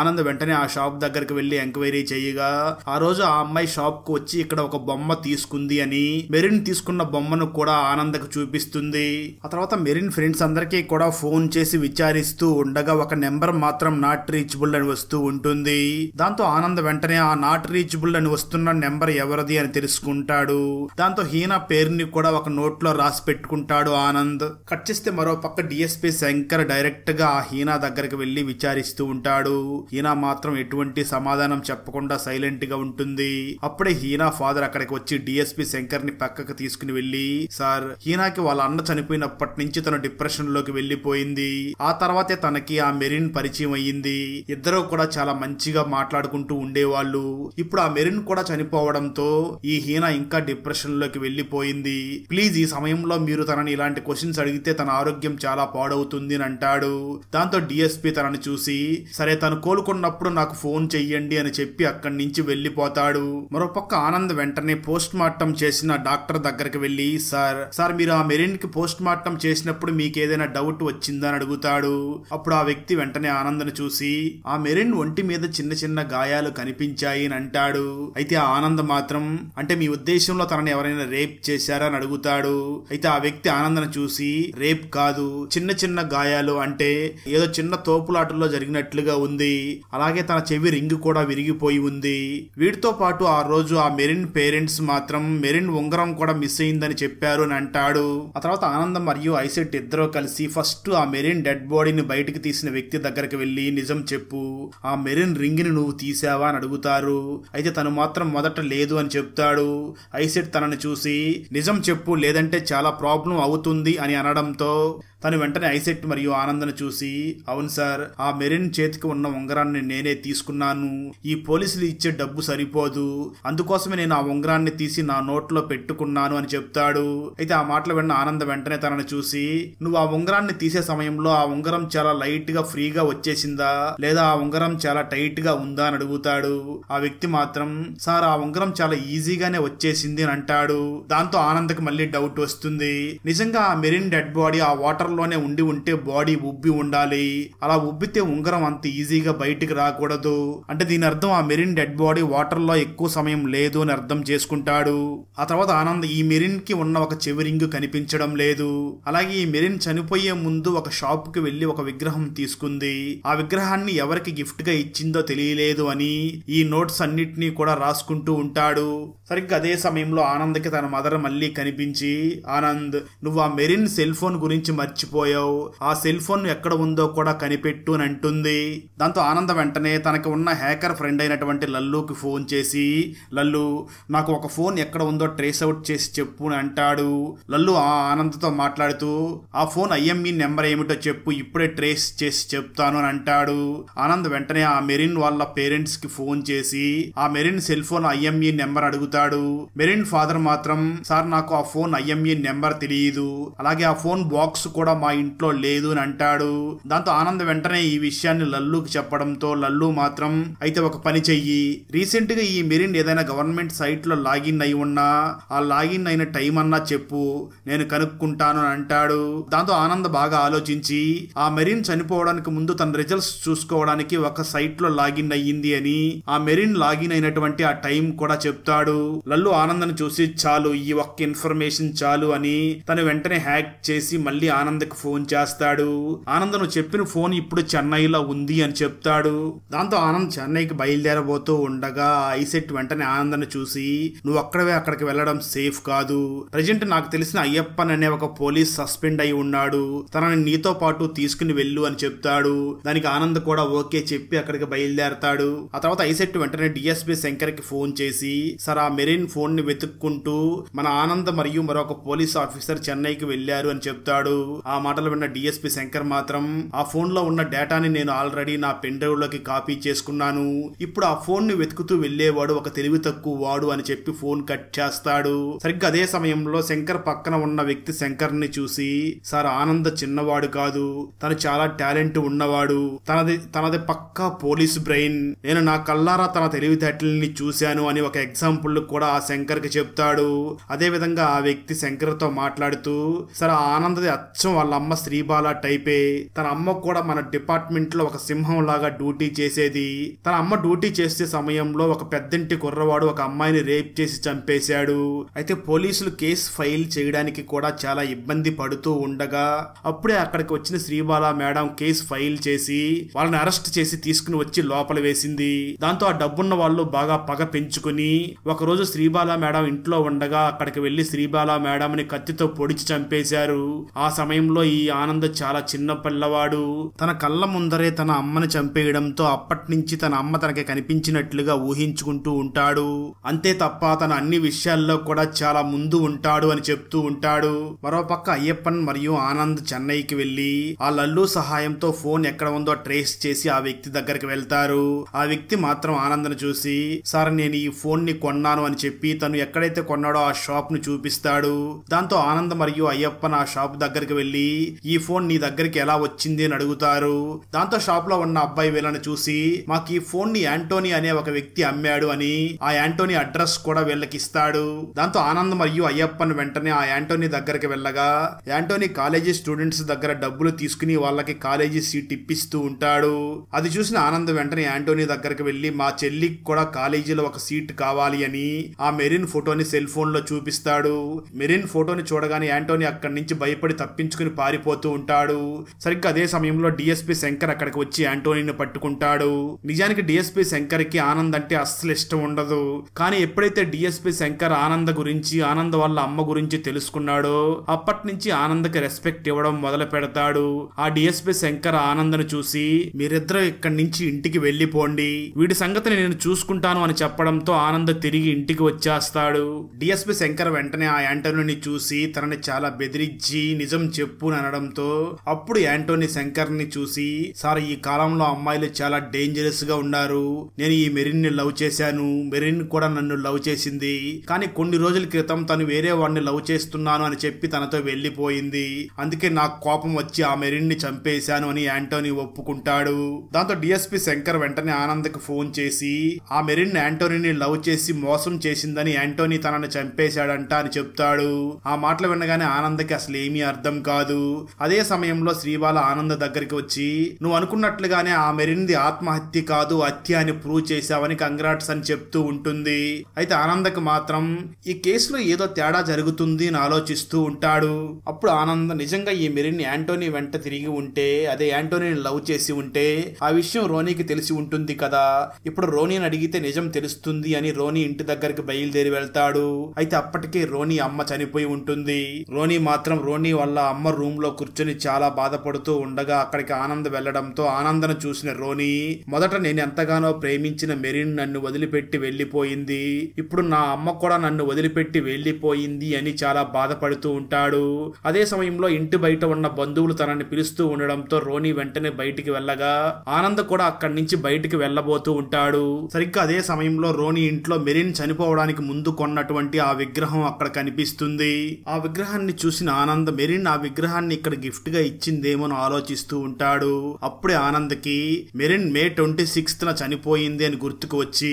ఆనంద్ వెంటనే ఆ షాప్ దగ్గరికి వెళ్లి ఎంక్వైరీ చేయగా ఆ రోజు ఆ అమ్మాయి షాప్ కు వచ్చి ఇక్కడ ఒక బొమ్మ తీసుకుంది అని మెరిన్ తీసుకున్న బొమ్మను కూడా ఆనంద్కు చూపిస్తుంది. ఆ తర్వాత మెరిన్ ఫ్రెండ్స్ అందరికీ కూడా ఫోన్ చేసి విచారిస్తూ ఉండగా ఒక నెంబర్ మాత్రం నాట్ రీచబుల్ అని వస్తూ ఉంటుంది. దాంతో ఆనంద్ వెంటనే ఆ నాట్ రీచబుల్ అని వస్తున్న నెంబర్ ఎవరిది అని తెలుసుకుంటాడు. దాంతో హీనా పేరుని కూడా ఒక నోట్ లో రాసి పెట్టుకుంటాడు ఆనంద్. కట్ చేస్తే మరో పక్క డిఎస్పీ శంకర్ డైరెక్ట్ గా ఆ హీనా దగ్గరికి వెళ్లి విచారిస్తూ ఉంటాడు. హీనా మాత్రం ఎటువంటి సమాధానం చెప్పకుండా సైలెంట్ గా ఉంటుంది. అప్పుడే హీనా ఫాదర్ అక్కడికి వచ్చి డిఎస్పీ శంకర్ ని పక్కకు తీసుకుని వెళ్లి, సార్, హీనాకి వాళ్ళ అన్న చనిపోయినప్పటి నుంచి తను డిప్రెషన్ లోకి వెళ్లిపోయింది. ఆ తర్వాతే తనకి ఆ మెరిన్ పరిచయం అయ్యింది. ఇద్దరు కూడా చాలా మంచిగా మాట్లాడుకుంటూ ఉండేవాళ్ళు. ఇప్పుడు ఆ మెరిన్ కూడా చనిపోవడంతో ఈ హీనా ఇంకా డిప్రెషన్ లోకి వెళ్లిపోయింది. ప్లీజ్ ఈ సమయంలో మీరు తనని ఇలాంటి క్వశ్చన్స్ అడిగితే తన ఆరోగ్యం చాలా పాడవుతుంది అని అంటాడు. దాంతో డిఎస్పీ తనని చూసి, సరే తను కోలుకున్నప్పుడు నాకు ఫోన్ చెయ్యండి అని చెప్పి అక్కడి నుంచి వెళ్లిపోతాడు. మరోపక్క ఆనంద్ వెంటనే పోస్ట్ మార్టం చేసిన డాక్టర్ దగ్గరికి వెళ్లి, సార్ మీరు ఆ మెరిన్ కి పోస్ట్ మార్టం చేసినప్పుడు మీకు ఏదైనా డౌట్ వచ్చిందని అడుగుతాడు. అప్పుడు ఆ వ్యక్తి వెంటనే ఆనంద్ని చూసి, ఆ మెరిన్ ఒంటి మీద చిన్న చిన్న గాయాలు కనిపించాయి అని అంటాడు. అయితే ఆ ఆనంద్ మాత్రం, అంటే మీ ఉద్దేశంలో తనని ఎవరైనా రేప్ చేశారా అని అడుగుతాడు. అయితే ఆ వ్యక్తి ఆనంద్ని చూసి, రేప్ కాదు, చిన్న చిన్న గాయాలు, అంటే ఏదో చిన్న తోపులాటల్లో జరిగినట్లుగా ఉంది. అలాగే తన చెవి రింగ్ కూడా విరిగిపోయి ఉంది. వీటితో పాటు ఆ రోజు ఆ మెరిన్ పేరెంట్స్ మాత్రం మెరిన్ ఉంగరం కూడా మిస్ అయిందని చెప్పారు అని అంటాడు. ఆ తర్వాత ఆనందం మరియు ఐసెట్ ఇద్దరు కలిసి ఫస్ట్ ఆ మెరిన్ డెడ్ బాడీని బయటికి తీసిన వ్యక్తి దగ్గరికి వెళ్లి, నిజం చెప్పు, ఆ మెరిన్ రింగ్ ని నువ్వు తీసావా అని అడుగుతారు. అయితే తను మాత్రం మొదట లేదు అని చెప్తాడు. ఐసెట్ తనని చూసి, నిజం చెప్పు లేదంటే చాలా ప్రాబ్లం అవుతుంది అని అనడంతో తను వెంటనే ఐసెట్ మరియు ఆనందను చూసి, అవును సార్, ఆ మెరిన్ చేతికి ఉన్న ఉంగరాన్ని నేనే తీసుకున్నాను. ఈ పోలీసులు ఇచ్చే డబ్బు సరిపోదు, అందుకోసమే నేను ఆ ఉంగరాన్ని తీసి నా నోట్లో పెట్టుకున్నాను అని చెప్తాడు. అయితే ఆ మాటలు విన్న ఆనంద్ వెంటనే తనని చూసి, నువ్వు ఆ ఉంగరాన్ని తీసే సమయంలో ఆ ఉంగరం చాలా లైట్ గా ఫ్రీగా వచ్చేసిందా లేదా ఆ ఉంగరం చాలా టైట్ గా ఉందా అని అడుగుతాడు. ఆ వ్యక్తి మాత్రం, సార్, ఆ ఉంగరం చాలా ఈజీగానే వచ్చేసింది అని అంటాడు. దాంతో ఆనంద్కి మళ్ళీ డౌట్ వస్తుంది. నిజంగా ఆ మెరిన్ డెడ్ బాడీ ఆ వాటర్ లోనే ఉండి ఉంటే బాడీ ఉబ్బి ఉండాలి. అలా ఉబ్బితే ఉంగరం అంత ఈజీగా బయటికి రాకూడదు. అంటే దీని అర్థం ఆ మెరిన్ డెడ్ బాడీ వాటర్ లో ఎక్కువ సమయం లేదు అని అర్థం చేసుకుంటాడు. ఆ తర్వాత ఆనంద్ ఈ మెరిన్ కి ఉన్న ఒక చెవి రింగ్ కనిపించడం లేదు. అలాగే ఈ మెరిన్ చనిపోయే ముందు ఒక షాప్ కి వెళ్లి ఒక విగ్రహం తీసుకుంది. ఆ విగ్రహాన్ని ఎవరికి గిఫ్ట్ గా ఇచ్చిందో తెలియలేదు అని ఈ నోట్స్ అన్నిటినీ కూడా రాసుకుంటూ ఉంటాడు. సరిగ్గా అదే సమయంలో ఆనంద్కి తన మదర్ మళ్ళీ కనిపించి, ఆనంద్, నువ్వు ఆ మెరిన్ సెల్ ఫోన్ గురించి మర్చిపోయావు, ఆ సెల్ ఫోన్ ఎక్కడ ఉందో కూడా కనిపెట్టు అని అంటుంది. దాంతో ఆనంద్ వెంటనే తనకి ఉన్న హ్యాకర్ ఫ్రెండ్ అయినటువంటి లల్లుకి ఫోన్ చేసి, లల్లు, నాకు ఒక ఫోన్ ఎక్కడ ఉందో ట్రేస్ అవుట్ చేసి చెప్పు అని అంటాడు. లల్లు ఆ ఆనంద్తో మాట్లాడుతూ, ఆ ఫోన్ ఐఎంఈ నెంబర్ ఏమిటో చెప్పు, ఇప్పుడే ట్రేస్ చేసి చెప్తాను అని అంటాడు. ఆనంద్ వెంటనే ఆ మెరిన్ వాళ్ళ పేరెంట్స్ కి ఫోన్ చేసి ఆ Merin cell phone IME number అడుగుతాడు. మెరిన్ ఫాదర్ మాత్రం, సార్, నాకు ఆ ఫోన్ ఐఎంఈ నెంబర్ తెలియదు, అలాగే ఆ ఫోన్ బాక్స్ కూడా మా ఇంట్లో లేదు అని అంటాడు. దాంతో ఆనంద్ వెంటనే ఈ విషయాన్ని లల్లుకి చెప్పడంతో లల్లు మాత్రం, అయితే ఒక పని చెయ్యి, రీసెంట్ గా ఈ మెరిన్ ఏదైనా గవర్నమెంట్ సైట్ లో లాగిన్ అయి ఉన్నా ఆ లాగిన్ అయిన టైం అన్నా చెప్పు, నేను కనుక్కుంటాను అని అంటాడు. దాంతో ఆనంద్ బాగా ఆలోచించి ఆ మెరిన్ చనిపోవడానికి ముందు తన రిజల్ట్స్ చూసుకోవడానికి ఒక సైట్ లో లాగిన్ అయ్యింది అని, ఆ మెరిన్ లాగిన్ అయినటువంటి ఆ టైం కూడా చెప్తాడు. లల్లు ఆనంద్ని చూసి, చాలు, ఈ ఒక్క ఇన్ఫర్మేషన్ చాలు అని తను వెంటనే హ్యాక్ చేసి మళ్ళీ ఆనంద్కి ఫోన్ చేస్తాడు. ఆనంద్, నువ్వు చెప్పిన ఫోన్ ఇప్పుడు చెన్నైలో ఉంది అని చెప్తాడు. దాంతో ఆనంద్ చెన్నైకి బయలుదేరబోతూ ఉండగా ఐసెట్ వెంటనే ఆనంద్ని చూసి, నువ్వు అక్కడికి వెళ్ళడం సేఫ్ కాదు, ప్రజెంట్ నాకు తెలిసిన అయ్యప్పన్ అనే ఒక పోలీస్ సస్పెండ్ అయి ఉన్నాడు, తనని నీతో పాటు తీసుకుని వెళ్ళు అని చెప్తాడు. దానికి ఆనంద్ కూడా ఓకే చెప్పి అక్కడికి బయలుదేరతాడు. ఆ తర్వాత ఐసెట్ వెంటనే డిఎస్పీ శంకర్ కి ఫోన్ చేసి, సార్, ఆ మెరిన్ ఫోన్ ని వెతుక్కుంటూ మన ఆనంద్ మరియు మరొక పోలీస్ ఆఫీసర్ చెన్నైకి వెళ్లారు అని చెప్తాడు. ఆ మాటలు విన్న డిఎస్పీ శంకర్ మాత్రం, ఆ ఫోన్ లో ఉన్న డేటాని నేను ఆల్రెడీ నా పెన్ డ్రైవ్ లోకి కాపీ చేసుకున్నాను, ఇప్పుడు ఆ ఫోన్ ని వెతుకుతూ వెళ్లేవాడు ఒక తెలివి తక్కువ వాడు అని చెప్పి ఫోన్ కట్ చేస్తాడు. సరిగ్గా అదే సమయంలో శంకర్ పక్కన ఉన్న వ్యక్తి శంకర్ ని చూసి, సార్, ఆనంద్ చిన్నవాడు కాదు, తను చాలా టాలెంట్ ఉన్నవాడు, తనది పక్కా పోలీస్ బ్రెయిన్, నేను నా కల్లారా తన తెలివితేటల్ని చూశాను అని ఒక ఎగ్జాంపుల్ కూడా ఆ శంకర్ కి చెప్తాడు. అదే విధంగా ఆ వ్యక్తి శంకర్ తో మాట్లాడుతూ, సార్, ఆనందది అచ్చం వాళ్ళ అమ్మ శ్రీబాల టైపే. తన అమ్మ కూడా మన డిపార్ట్మెంట్ లో ఒక సింహం లాగా డ్యూటీ చేసేది. తన అమ్మ డ్యూటీ చేసే సమయంలో ఒక పెద్దంటి కుర్రవాడు ఒక అమ్మాయిని రేప్ చేసి చంపేశాడు. అయితే పోలీసులు కేసు ఫైల్ చేయడానికి కూడా చాలా ఇబ్బంది పడుతూ ఉండగా అప్పుడే అక్కడికి వచ్చిన శ్రీబాల మేడం కేసు ఫైల్ చేసి వాళ్ళని అరెస్ట్ చేసి తీసుకుని వచ్చి లోపల వేసింది. దాంతో ఆ డబ్బున్న వాళ్ళు బాగా పగ పెంచుకుని ఒకరోజు శ్రీబాల మేడం ఇంట్లో ఉండగా అక్కడికి వెళ్లి శ్రీబాల మేడంని కత్తితో పొడిచి చంపేశారు. ఆ సమయంలో ఈ ఆనంద్ చాలా చిన్న పిల్లవాడు. తన కళ్ళ ముందరే తన అమ్మని చంపేయడంతో అప్పటి నుంచి తన అమ్మ తనకి కనిపించినట్లుగా ఊహించుకుంటూ ఉంటాడు. అంతే తప్ప తన అన్ని విషయాల్లో కూడా చాలా ముందు ఉంటాడు అని చెప్తూ ఉంటాడు. మరోపక్క అయ్యప్పన్ మరియు ఆనంద్ చెన్నైకి వెళ్లి ఆ లల్లు సహాయంతో ఫోన్ ఎక్కడ ఉందో ట్రేస్ చేసి ఆ వ్యక్తి దగ్గరికి వెళ్తారు. ఆ వ్యక్తి మాత్రం ఆనంద్ను చూసి సార్ నేను ఈ ఫోన్ ని కొన్నాను అని చెప్పి తను ఎక్కడైతే కొన్నాడో ఆ షాప్ ను చూపిస్తాడు. దాంతో ఆనంద్ మరియు అయ్యప్పన్ ఆ షాప్ దగ్గరికి వెళ్లి ఈ ఫోన్ నీ దగ్గరికి ఎలా వచ్చింది అని అడుగుతారు. దాంతో షాప్ లో ఉన్న అబ్బాయి వీళ్ళని చూసి మాకు ఈ ఫోన్ ని యాంటోనీ అనే ఒక వ్యక్తి అమ్మాడు అని ఆ యాంటోనీ అడ్రస్ కూడా వీళ్ళకి ఇస్తాడు. దాంతో ఆనంద్ మరియు అయ్యప్పన్ వెంటనే ఆ యాంటోనీ దగ్గరికి వెళ్ళగా యాంటోనీ కాలేజీ స్టూడెంట్స్ దగ్గర డబ్బులు తీసుకుని వాళ్ళకి కాలేజీ సీట్ ఇప్పిస్తూ ఉంటాడు. అది చూసిన ఆనంద్ వెంటనే యాంటోనీ దగ్గరికి వెళ్లి మా చెల్లికి కూడా కాలేజీలో ఒక సీట్ కావాలి అని ఆ మెరిన్ ఫోటోని సెల్ ఫోన్ లో చూపిస్తాడు. మెరిన్ ఫోటోని చూడగానే యాంటోనీ అక్కడి నుంచి భయపడి తప్పించుకుని పారిపోతూ ఉంటాడు. సరిగ్గా అదే సమయంలో డిఎస్పీ శంకర్ అక్కడికి వచ్చి యాంటోనీని పట్టుకుంటాడు. నిజానికి డిఎస్పీ శంకర్ కి ఆనంద్ అంటే అస్సలు ఇష్టం ఉండదు. కానీ ఎప్పుడైతే డిఎస్పీ శంకర్ ఆనంద్ గురించి ఆనంద్ వాళ్ళ అమ్మ గురించి తెలుసుకున్నాడో అప్పటి నుంచి ఆనంద్కి రెస్పెక్ట్ ఇవ్వడం మొదలు పెడతాడు. ఆ డిఎస్పీ శంకర్ ఆనంద్ను చూసి మీరిద్దరూ ఇక్కడి నుంచి ఇంటికి వెళ్లిపోండి, వీడి సంగతిని నేను చూసుకుంటాను అని చెప్పడంతో ఆనంద్ తిరిగి ఇంటికి వచ్చేస్తాడు. డిఎస్పీ శంకర్ వెంటనే ఆ యాంటోనీని చూసి తనని చాలా బెదిరించి నిజం చెప్పు అని అనడంతో అప్పుడు యాంటోనీ శంకర్ ని చూసి సార్ ఈ కాలంలో అమ్మాయిలు చాలా డేంజరస్ గా ఉన్నారు. నేను ఈ మెరిన్ ని లవ్ చేశాను, మెరిన్ కూడా నన్ను లవ్ చేసింది. కానీ కొన్ని రోజుల క్రితం తను వేరే వాడిని లవ్ చేస్తున్నాను అని చెప్పి తనతో వెళ్లిపోయింది. అందుకే నాకు కోపం వచ్చి ఆ మెరిన్ ని చంపేశాను అని యాంటోనీ ఒప్పుకుంటాడు. దాంతో డిఎస్పీ శంకర్ వెంటనే ఆనంద్ కి ఫోన్ చేసి ఆ మెరిన్ యాంటోనీని లవ్ చేసి మోసం చేసిందని యాంటోనీ తనని చంపేశాడంట అని చెప్తాడు. ఆ మాటలు వినగానే ఆనంద్కి అసలు ఏమీ అర్థం కాదు. అదే సమయంలో శ్రీబాల ఆనంద్ దగ్గరికి వచ్చి నువ్వు అనుకున్నట్లుగానే ఆ మెరిన్ది ఆత్మహత్య కాదు హత్య అని ప్రూవ్ చేశావని కంగ్రాట్స్ అని చెప్తూ ఉంటుంది. అయితే ఆనంద్కి మాత్రం ఈ కేసులో ఏదో తేడా జరుగుతుంది అని ఆలోచిస్తూ ఉంటాడు. అప్పుడు ఆనంద్ నిజంగా ఈ మెరిన్ యాంటోనీ వెంట తిరిగి ఉంటే అదే యాంటోనీని లవ్ చేసి ఉంటే ఆ విషయం రోనీకి తెలిసి ఉంటుంది కదా, ఇప్పుడు రోనీని అడిగితే నిజం తెలుస్తుంది అని రోనీ ఇంటి దగ్గరికి బయలుదేరి వెళ్తాడు. అయితే అప్పటికే రోనీ అమ్మ చనిపోయి ఉంటుంది. రోనీ మాత్రం రోనీ వాళ్ళ అమ్మ రూమ్ లో కూర్చొని చాలా బాధపడుతూ ఉండగా అక్కడికి ఆనంద్ వెళ్లడంతో ఆనందను చూసిన రోనీ మొదట నేను ఎంతగానో ప్రేమించిన మెరిన్ నన్ను వదిలిపెట్టి వెళ్లిపోయింది, ఇప్పుడు నా అమ్మ కూడా నన్ను వదిలిపెట్టి వెళ్లిపోయింది అని చాలా బాధపడుతూ ఉంటాడు. అదే సమయంలో ఇంటి బయట ఉన్న బంధువులు తనని పిలుస్తూ ఉండడంతో రోనీ వెంటనే బయటికి వెళ్ళగా ఆనంద్ కూడా అక్కడి నుంచి బయటికి వెళ్లబోతూ ఉంటాడు. సరిగ్గా అదే సమయంలో రోనీ ఇంట్లో మెరిన్ చనిపోవడానికి ముందు కొన్నటువంటి ఆ విగ్రహం అక్కడ కనిపిస్తుంది. ఆ విగ్రహాన్ని చూసిన ఆనంద్ మెరిన్ ఆ విగ్రహాన్ని ఇక్కడ గిఫ్ట్ గా ఇచ్చిందేమో ఆలోచిస్తూ ఉంటాడు. అప్పుడే ఆనంద్ కి మెరిన్ మే 26న చనిపోయింది అని గుర్తుకు వచ్చి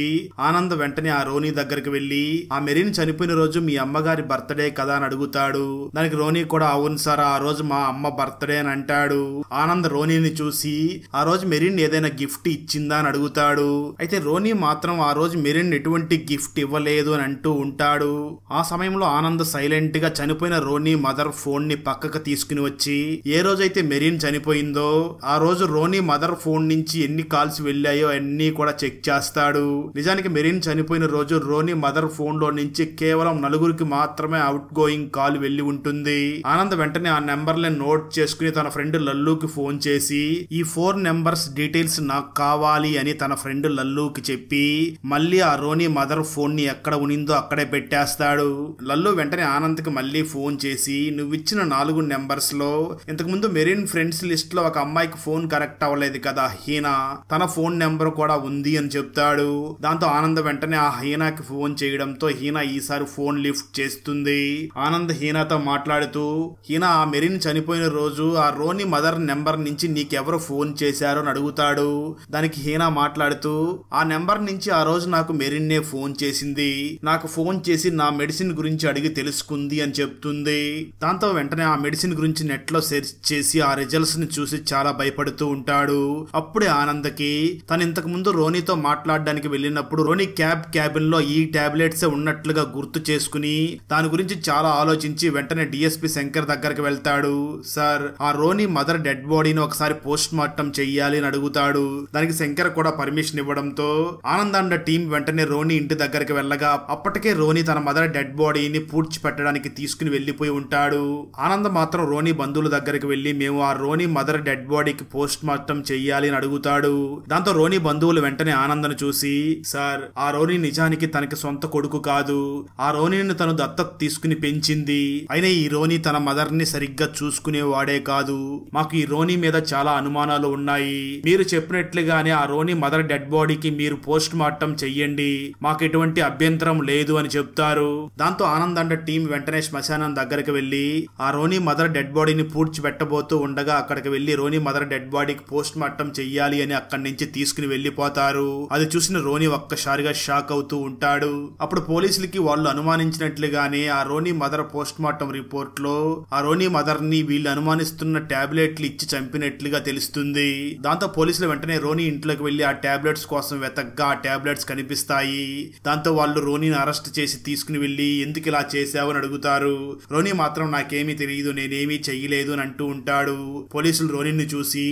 ఆనంద్ వెంటనే ఆ రోనీ దగ్గరికి వెళ్లి ఆ మెరిన్ చనిపోయిన రోజు మీ అమ్మగారి బర్త్డే కదా అని అడుగుతాడు. దానికి రోనీ కూడా అవును సార్ ఆ రోజు మా అమ్మ బర్త్డే అని అంటాడు. ఆనంద్ రోనీని చూసి ఆ రోజు మెరిన్ ఏదైనా గిఫ్ట్ ఇచ్చిందా అని అడుగుతాడు. అయితే రోనీ మాత్రం ఆ రోజు మెరిన్ ఎటువంటి గిఫ్ట్ ఇవ్వలేదు అని అంటూ ఉంటాడు. ఆ సమయంలో ఆనంద్ సైలెంట్ గా చనిపోయిన రోనీ మదర్ ఫోన్ ని పక్కకు తీసుకుని వచ్చి ఏ రోజైతే మెరిన్ చనిపోయిందో ఆ రోజు రోనీ మదర్ ఫోన్ నుంచి ఎన్ని కాల్స్ వెళ్ళాయో అన్ని కూడా చెక్ చేస్తాడు. నిజానికి మెరిన్ చనిపోయిన రోజు రోనీ మదర్ ఫోన్ లో నుంచి కేవలం 4 మాత్రమే అవుట్ గోయింగ్ కాల్ వెళ్లి ఉంటుంది. ఆనంద్ వెంటనే ఆ నెంబర్లను నోట్ చేసుకుని తన ఫ్రెండ్ లల్లుకి ఫోన్ చేసి ఈ 4 నెంబర్స్ డీటెయిల్స్ నాకు కావాలి అని తన ఫ్రెండ్ లల్లుకి చెప్పి మళ్ళీ ఆ రోనీ మదర్ ఫోన్ ని ఎక్కడ ఉనిందో అక్కడే పెట్టేస్తాడు. లల్లు వెంటనే ఆనంద్ కి మళ్ళీ ఫోన్ చేసి నువ్విచ్చిన 4 నెంబర్స్ లో ఇంతకు ముందు మెరిన్ ఫ్రెండ్స్ లిస్ట్ లో ఒక అమ్మాయికి ఫోన్ కరెక్ట్ అవ్వలేదు కదా హీనా, తన ఫోన్ నెంబర్ కూడా ఉంది అని చెప్తాడు. దాంతో ఆనంద్ వెంటనే ఆ హీనాకి ఫోన్ చేయడంతో హీనా ఈసారి ఫోన్ లిఫ్ట్ చేస్తుంది. ఆనంద్ హీనాతో మాట్లాడుతూ హీనా ఆ మెరిన్ చనిపోయిన రోజు ఆ రోనీ మదర్ నెంబర్ నుంచి నీకెవరు ఫోన్ చేశారో అని అడుగుతాడు. దానికి హీనా మాట్లాడుతూ ఆ నెంబర్ నుంచి ఆ రోజు నాకు మెరిన్నే ఫోన్ చేసింది, నాకు ఫోన్ చేసి నా మెడిసిన్ గురించి అడిగి తెలుసుకుంది అని చెప్తుంది. దాంతో వెంటనే ఆ మెడిసిన్ కేసుని గురించి నెట్ లో సెర్చ్ చేసి ఆ రిజల్ట్స్ ని చూసి చాలా భయపడుతూ ఉంటాడు. అప్పుడే ఆనందకి తను ఇంతకు ముందు రోనీతో మాట్లాడడానికి వెళ్ళినప్పుడు రోనీ క్యాబిన్ లో ఈ టాబ్లెట్స్ ఉన్నట్లుగా గుర్తు చేసుకుని దాని గురించి చాలా ఆలోచించి వెంటనే డిఎస్పీ శంకర్ దగ్గరికి వెళ్తాడు. సార్, ఆ రోనీ మదర్ డెడ్ బాడీని ఒకసారి పోస్ట్ మార్టం చెయ్యాలి అని అడుగుతాడు. దానికి శంకర్ కూడా పర్మిషన్ ఇవ్వడంతో ఆనంద్ అండ్ టీం వెంటనే రోనీ ఇంటి దగ్గరికి వెళ్ళగా అప్పటికే రోనీ తన మదర్ డెడ్ బాడీని పూడ్చి పెట్టడానికి తీసుకుని వెళ్లిపోయి ఉంటాడు. ఆనంద్ మాత్రం రోనీ బంధువుల దగ్గరికి వెళ్లి మేము ఆ రోనీ మదర్ డెడ్ బాడీకి పోస్ట్ మార్టం చెయ్యాలి అని అడుగుతాడు. దాంతో రోనీ బంధువులు వెంటనే ఆనంద్ను చూసి, సార్, ఆ రోనీ నిజానికి తనకి సొంత కొడుకు కాదు, ఆ రోనీని తను దత్తత తీసుకుని పెంచింది. అయినా ఈ రోనీ తన మదర్ ని సరిగ్గా చూసుకునేవాడే కాదు. మాకు ఈ రోనీ మీద చాలా అనుమానాలు ఉన్నాయి. మీరు చెప్పినట్లుగానే ఆ రోనీ మదర్ డెడ్ బాడీకి మీరు పోస్ట్ మార్టం చెయ్యండి, మాకు ఎటువంటి అభ్యంతరం లేదు అని చెప్తారు. దాంతో ఆనంద్ అండ్ టీం వెంటనే శ్మశానం దగ్గరికి వెళ్లి ఆ రోనీ మదర్ డెడ్ బాడీని పూడ్చి పెట్టబోతూ ఉండగా అక్కడికి వెళ్లి రోనీ మదర్ డెడ్ బాడీకి పోస్ట్ మార్టం చెయ్యాలి అని అక్కడి నుంచి తీసుకుని వెళ్లిపోతారు. అది చూసిన రోనీ ఒక్కసారిగా షాక్ అవుతూ ఉంటాడు. అప్పుడు పోలీసులకి వాళ్ళు అనుమానించినట్లుగానే ఆ Ronnie mother post mortem report లో ఆ రోనీ మదర్ ని వీళ్ళు అనుమానిస్తున్న టాబ్లెట్లు ఇచ్చి చంపినట్లుగా తెలుస్తుంది. దాంతో పోలీసులు వెంటనే రోనీ ఇంట్లోకి వెళ్లి ఆ టాబ్లెట్స్ కోసం వెతకగా ఆ టాబ్లెట్స్ కనిపిస్తాయి. దాంతో వాళ్ళు రోనీని అరెస్ట్ చేసి తీసుకుని వెళ్లి ఎందుకు ఇలా చేశావు అని అడుగుతారు. రోనీ మాత్రం నాకేమీ తెలియదు, నేనేమీ చెయ్యలేదు అని అంటూ ఉంటాడు. పోలీసులు రోనీని చూసి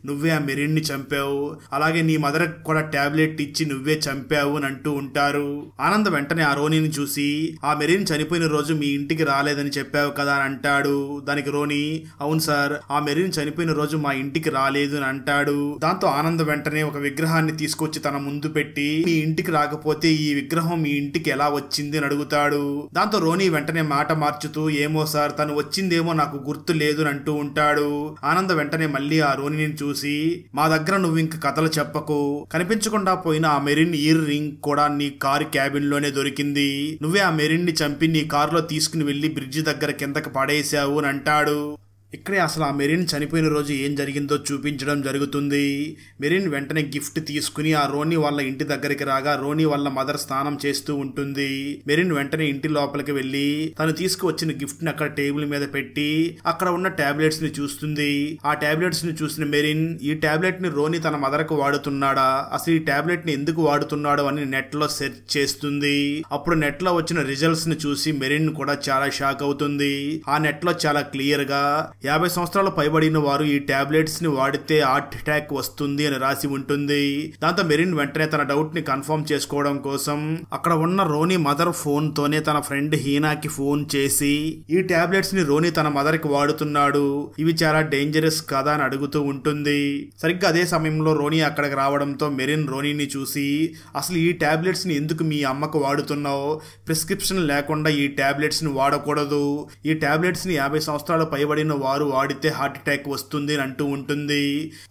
నువ్వే ఆ మెరిన్ ని చంపావు, అలాగే నీ మదర్ కూడా టాబ్లెట్ ఇచ్చి నువ్వే చంపావు అని అంటూ ఉంటారు. ఆనంద్ వెంటనే ఆ రోనీని చూసి ఆ మెరిన్ చనిపోయిన రోజు మీ ఇంటికి రాలేదని చెప్పావు కదా అని అంటాడు. దానికి రోనీ, అవును సార్, ఆ మెరిన్ చనిపోయిన రోజు మా ఇంటికి రాలేదు అని అంటాడు. దాంతో ఆనంద్ వెంటనే ఒక విగ్రహాన్ని తీసుకొచ్చి తన ముందు పెట్టి మీ ఇంటికి రాకపోతే ఈ విగ్రహం మీ ఇంటికి ఎలా వచ్చింది అని అడుగుతాడు. దాంతో రోనీ వెంటనే మాట మార్చుతూ ఏమో సార్, తను వచ్చిందేమో నాకు గుర్తు లేదు అని అంటూ ఉంటాడు. ఆనంద్ వెంటనే మళ్ళీ ఆ రోనీని చూసి మా దగ్గర నువ్వు ఇంక కథలు చెప్పకు, కనిపించకుండా పోయిన ఆ మెరిన్ ఇయర్ రింగ్ కూడా నీ కారు క్యాబిన్ లోనే దొరికింది, నువ్వే ఆ మెరిన్ ని చంపి నీ కారులో తీసుకుని వెళ్లి బ్రిడ్జి దగ్గర కిందకి పడేశావు అని అంటాడు. ఇక్కడే అసలు ఆ మెరిన్ చనిపోయిన రోజు ఏం జరిగిందో చూపించడం జరుగుతుంది. మెరిన్ వెంటనే గిఫ్ట్ తీసుకుని ఆ రోనీ వాళ్ళ ఇంటి దగ్గరికి రాగా రోనీ వాళ్ళ మదర్ స్నానం చేస్తూ ఉంటుంది. మెరిన్ వెంటనే ఇంటి లోపలికి వెళ్లి తను తీసుకువచ్చిన గిఫ్ట్ ని అక్కడ టేబుల్ మీద పెట్టి అక్కడ ఉన్న టాబ్లెట్స్ ని చూస్తుంది. ఆ టాబ్లెట్స్ ని చూసిన మెరిన్ ఈ టాబ్లెట్ ని రోనీ తన మదర్ కు వాడుతున్నాడా, అసలు ఈ టాబ్లెట్ ని ఎందుకు వాడుతున్నాడు అని నెట్ లో సెర్చ్ చేస్తుంది. అప్పుడు నెట్ లో వచ్చిన రిజల్ట్స్ ని చూసి మెరిన్ కూడా చాలా షాక్ అవుతుంది. ఆ నెట్ లో చాలా క్లియర్ గా 50 సంవత్సరాలు పైబడిన వారు ఈ టాబ్లెట్స్ ని వాడితే హార్ట్ అటాక్ వస్తుంది అని రాసి ఉంటుంది. దాంతో మెరిన్ వెంటనే తన డౌట్ ని కన్ఫర్మ్ చేసుకోవడం కోసం అక్కడ ఉన్న రోనీ మదర్ ఫోన్ తోనే తన ఫ్రెండ్ హీనాకి ఫోన్ చేసి ఈ టాబ్లెట్స్ ని రోనీ తన మదర్ కి వాడుతున్నాడు, ఇవి చాలా డేంజరస్ కదా అని అడుగుతూ ఉంటుంది. సరిగ్గా అదే సమయంలో రోనీ అక్కడికి రావడంతో మెరిన్ రోనీని చూసి అసలు ఈ టాబ్లెట్స్ ని ఎందుకు మీ అమ్మకు వాడుతున్నావు, ప్రిస్క్రిప్షన్ లేకుండా ఈ టాబ్లెట్స్ ని వాడకూడదు, ఈ టాబ్లెట్స్ ని 50 సంవత్సరాలు పైబడిన వారు వాడితే హార్ట్ అటాక్ వస్తుంది అని అంటూ ఉంటుంది.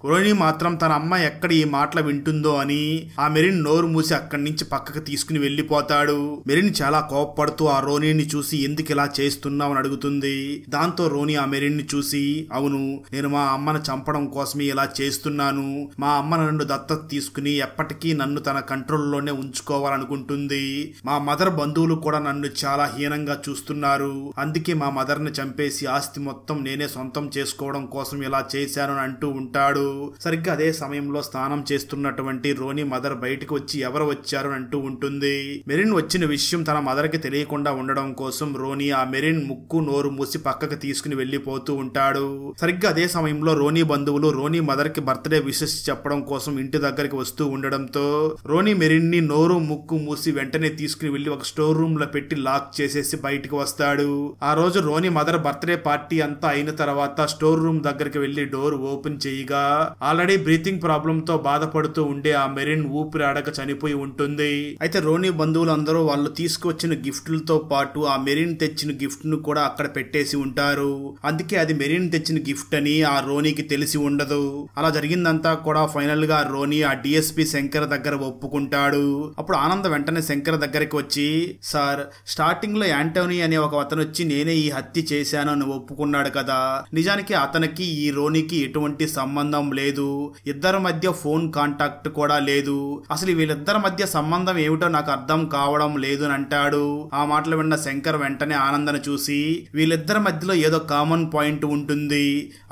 రోనీ మాత్రం తన అమ్మ ఎక్కడ ఈ మాటలు వింటుందో అని ఆ మెరిన్ నోరు మూసి అక్కడి నుంచి పక్కకు తీసుకుని వెళ్లిపోతాడు. మెరిన్ చాలా కోపపడుతూ ఆ రోనీని చూసి ఎందుకు ఇలా చేస్తున్నావు అని అడుగుతుంది. దాంతో రోనీ ఆ మెరిన్ ని చూసి అవును, నేను మా అమ్మను చంపడం కోసమే ఇలా చేస్తున్నాను, మా అమ్మ నన్ను దత్తత తీసుకుని ఎప్పటికీ నన్ను తన కంట్రోల్లోనే ఉంచుకోవాలనుకుంటుంది, మా మదర్ బంధువులు కూడా నన్ను చాలా హీనంగా చూస్తున్నారు, అందుకే మా మదర్ ని చంపేసి ఆస్తి మొత్తం నేనే సొంతం చేసుకోవడం కోసం ఇలా చేశాను అని అంటూ ఉంటాడు. సరిగ్గా అదే సమయంలో స్నానం చేస్తున్నటువంటి రోనీ మదర్ బయటకు వచ్చి ఎవరు వచ్చారు అని అంటూ ఉంటుంది. మెరిన్ వచ్చిన విషయం తన మదర్ కి తెలియకుండా ఉండడం కోసం రోనీ ఆ మెరిన్ ముక్కు నోరు మూసి పక్కకు తీసుకుని వెళ్లిపోతూ ఉంటాడు. సరిగ్గా అదే సమయంలో రోనీ బంధువులు రోనీ మదర్ కి బర్త్డే విషెస్ చెప్పడం కోసం ఇంటి దగ్గరికి వస్తూ ఉండడంతో రోనీ మెరిన్ ని నోరు ముక్కు మూసి వెంటనే తీసుకుని వెళ్లి ఒక స్టోర్ రూమ్ లో పెట్టి లాక్ చేసేసి బయటకు వస్తాడు. ఆ రోజు రోనీ మదర్ బర్త్డే పార్టీ అంతా అయిన తర్వాత స్టోర్ రూమ్ దగ్గరికి వెళ్లి డోర్ ఓపెన్ చేయగా ఆల్రెడీ బ్రీతింగ్ ప్రాబ్లం తో బాధపడుతూ ఉండే ఆ మెరిన్ ఊపిరి ఆడక చనిపోయి ఉంటుంది. అయితే రోనీ బంధువులందరూ వాళ్ళు తీసుకువచ్చిన గిఫ్ట్లతో పాటు ఆ మెరిన్ తెచ్చిన గిఫ్ట్ ను కూడా అక్కడ పెట్టేసి ఉంటారు. అందుకే అది మెరిన్ తెచ్చిన గిఫ్ట్ అని ఆ రోనీకి తెలిసి ఉండదు. అలా జరిగిందంతా కూడా ఫైనల్ గా రోనీ ఆ డిఎస్పీ శంకర్ దగ్గర ఒప్పుకుంటాడు. అప్పుడు ఆనంద్ వెంటనే శంకర్ దగ్గరికి వచ్చి సార్, స్టార్టింగ్ లో యాంటోనీ అనే ఒక అతను వచ్చి నేనే ఈ హత్య చేశాను అని ఒప్పుకున్నాడు కదా, నిజానికి అతనికి ఈ రోనీకి ఎటువంటి సంబంధం లేదు, ఇద్దరి మధ్య ఫోన్ కాంటాక్ట్ కూడా లేదు, అసలు వీళ్ళిద్దరి మధ్య సంబంధం ఏమిటో నాకు అర్థం కావడం లేదు అని అంటాడు. ఆ మాటలు విన్న శంకర్ వెంటనే ఆనందను చూసి వీళ్ళిద్దరి మధ్యలో ఏదో కామన్ పాయింట్ ఉంటుంది,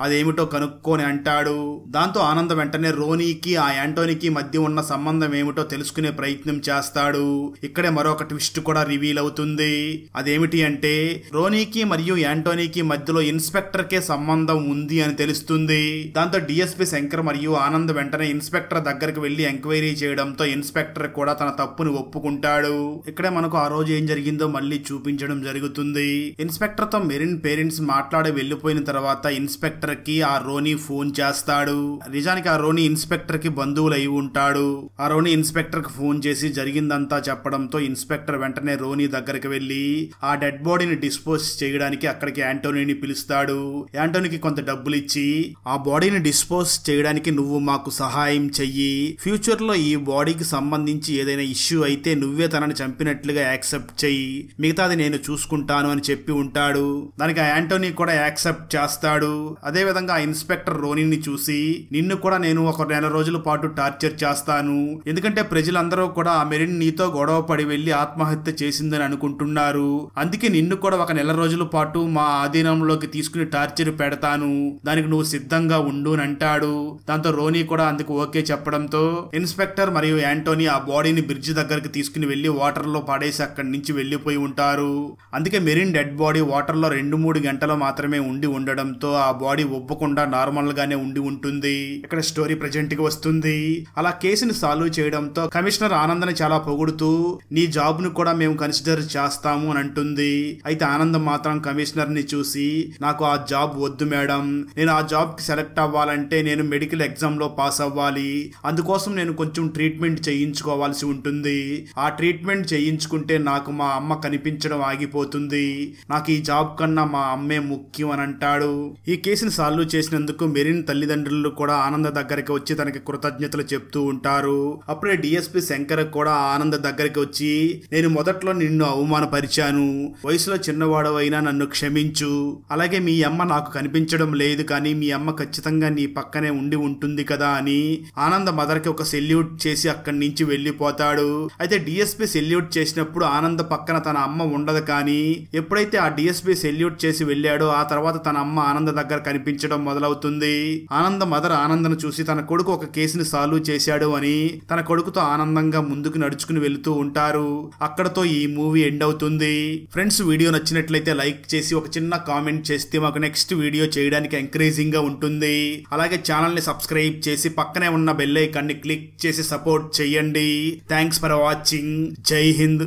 అదేమిటో కనుక్కొని అంటాడు. దాంతో ఆనంద్ వెంటనే రోనీకి ఆ యాంటోనీకి మధ్య ఉన్న సంబంధం ఏమిటో తెలుసుకునే ప్రయత్నం చేస్తాడు. ఇక్కడే మరొక ట్విస్ట్ కూడా రివీల్ అవుతుంది. అదేమిటి అంటే రోనీకి మరియు యాంటోనీకి మధ్యలో ఇన్స్పెక్టర్ కే సంబంధం ఉంది అని తెలుస్తుంది. దాంతో డిఎస్పీ శంకర్ మరియు ఆనంద్ వెంటనే ఇన్స్పెక్టర్ దగ్గరికి వెళ్లి ఎంక్వైరీ చేయడంతో ఇన్స్పెక్టర్ కూడా తన తప్పుని ఒప్పుకుంటాడు. ఇక్కడే మనకు ఆ రోజు ఏం జరిగిందో మళ్ళీ చూపించడం జరుగుతుంది. ఇన్స్పెక్టర్ తో మెరిన్ పేరెంట్స్ మాట్లాడి వెళ్లిపోయిన తర్వాత ఇన్స్పెక్టర్ కి ఆ రోనీ ఫోన్ చేస్తాడు. నిజానికి ఆ రోనీ ఇన్స్పెక్టర్ కి బంధువులు అయి ఉంటాడు. ఆ రోనీ ఇన్స్పెక్టర్ కి ఫోన్ చేసి జరిగిందంతా చెప్పడంతో ఇన్స్పెక్టర్ వెంటనే రోనీ దగ్గరికి వెళ్లి ఆ డెడ్ బాడీని డిస్పోజ్ చేయడానికి అక్కడికి యాంటోనీని పిలుస్తాడు. యాంటోనీకి కొంత డబ్బులు ఇచ్చి ఆ బాడీని డిస్పోజ్ చేయడానికి నువ్వు మాకు సహాయం చెయ్యి, ఫ్యూచర్ లో ఈ బాడీకి సంబంధించి ఏదైనా ఇష్యూ అయితే నువ్వే తనని చంపినట్లుగా యాక్సెప్ట్ చెయ్యి, మిగతాది నేను చూసుకుంటాను అని చెప్పి ఉంటాడు. దానికి ఆ యాంటోనీ కూడా యాక్సెప్ట్ చేస్తాడు. అదే విధంగా ఆ ఇన్స్పెక్టర్ రోనీని చూసి నిన్ను కూడా నేను ఒక నెల రోజుల పాటు టార్చర్ చేస్తాను, ఎందుకంటే ప్రజలందరూ కూడా ఆ మెరిన్ నీతో గొడవ పడి వెళ్లి ఆత్మహత్య చేసిందని అనుకుంటున్నారు, అందుకే నిన్ను కూడా ఒక నెల రోజుల పాటు మా ఆధీనంలోకి తీసుకుని టార్చర్ పెడతాను, దానికి నువ్వు సిద్ధంగా ఉండు అని అంటాడు. దాంతో రోనీ కూడా అందుకు ఓకే చెప్పడంతో ఇన్స్పెక్టర్ మరియు యాంటోనీ ఆ బాడీని బ్రిడ్జ్ దగ్గరికి తీసుకుని వెళ్లి వాటర్ లో పడేసి అక్కడి నుంచి వెళ్లిపోయి ఉంటారు. అందుకే మెరిన్ డెడ్ బాడీ వాటర్ లో 2-3 గంటలు మాత్రమే ఉండి ఉండడంతో ఆ బాడీ ఒప్పకుండా నార్మల్ గానే ఉండి ఉంటుంది. ఇక్కడ స్టోరీ ప్రెజెంట్ కి వస్తుంది. అలా కేసుని సాల్వ్ చేయడంతో కమిషనర్ ఆనందని చాలా పొగుడుతూ నీ జాబ్ ను కూడా మేము కన్సిడర్ చేస్తాము అని అంటుంది. అయితే ఆనందం మాత్రం కమిషనర్ ని చూసి నాకు ఆ జాబ్ వద్దు మేడం, నేను ఆ జాబ్ కి సెలెక్ట్ అవ్వాలంటే నేను మెడికల్ ఎగ్జామ్ లో పాస్ అవ్వాలి, అందుకోసం నేను కొంచెం ట్రీట్మెంట్ చేయించుకోవాల్సి ఉంటుంది, ఆ ట్రీట్మెంట్ చేయించుకుంటే నాకు మా అమ్మ కనిపించడం ఆగిపోతుంది, నాకు ఈ జాబ్ కన్నా మా అమ్మే ముఖ్యం అని అంటాడు. ఈ కేసుని సాల్వ్ చేసినందుకు మెరిన్ తల్లిదండ్రులు కూడా ఆనంద దగ్గరికి వచ్చి తనకి కృతజ్ఞతలు చెప్తూ ఉంటారు. అప్పుడే డిఎస్పీ శంకర్ కూడా ఆనంద దగ్గరికి వచ్చి నేను మొదట్లో నిన్ను అవమానపరిచాను, వయసులో చిన్నవాడవైనా నన్ను క్షమించు, అలాగే మీ అమ్మ నాకు కనిపించడం లేదు కానీ మీ అమ్మ ఖచ్చితంగా నీ పక్కనే ఉండి ఉంటుంది కదా అని ఆనంద మదర్ కి ఒక సెల్యూట్ చేసి అక్కడి నుంచి వెళ్లిపోతాడు. అయితే డిఎస్పీ సెల్యూట్ చేసినప్పుడు ఆనంద పక్కన తన అమ్మ ఉండదు, కానీ ఎప్పుడైతే ఆ డిఎస్పీ సెల్యూట్ చేసి వెళ్ళాడో ఆ తర్వాత తన అమ్మ ఆనంద దగ్గర కనిపించడం మొదలవుతుంది. ఆనంద మదర్ ఆనందను చూసి తన కొడుకు ఒక కేసుని సాల్వ్ చేశాడు అని తన కొడుకుతో ఆనందంగా ముందుకు నడుచుకుని వెళుతూ ఉంటారు. అక్కడతో ఈ మూవీ ఎండ్ అవుతుంది. ఫ్రెండ్స్, వీడియో నచ్చినట్లయితే లైక్ చేసి ఒక చిన్న కామెంట్ చేస్తే మాకు నెక్స్ట్ వీడియో చేయడానికి ఎంకరేజింగ్ గా ఉంటుంది. అలాగే ఛానల్ ని సబ్స్క్రైబ్ చేసి పక్కనే ఉన్న బెల్ ఐకాన్ ని క్లిక్ చేసి సపోర్ట్ చేయండి. Thanks for watching. జై హింద్.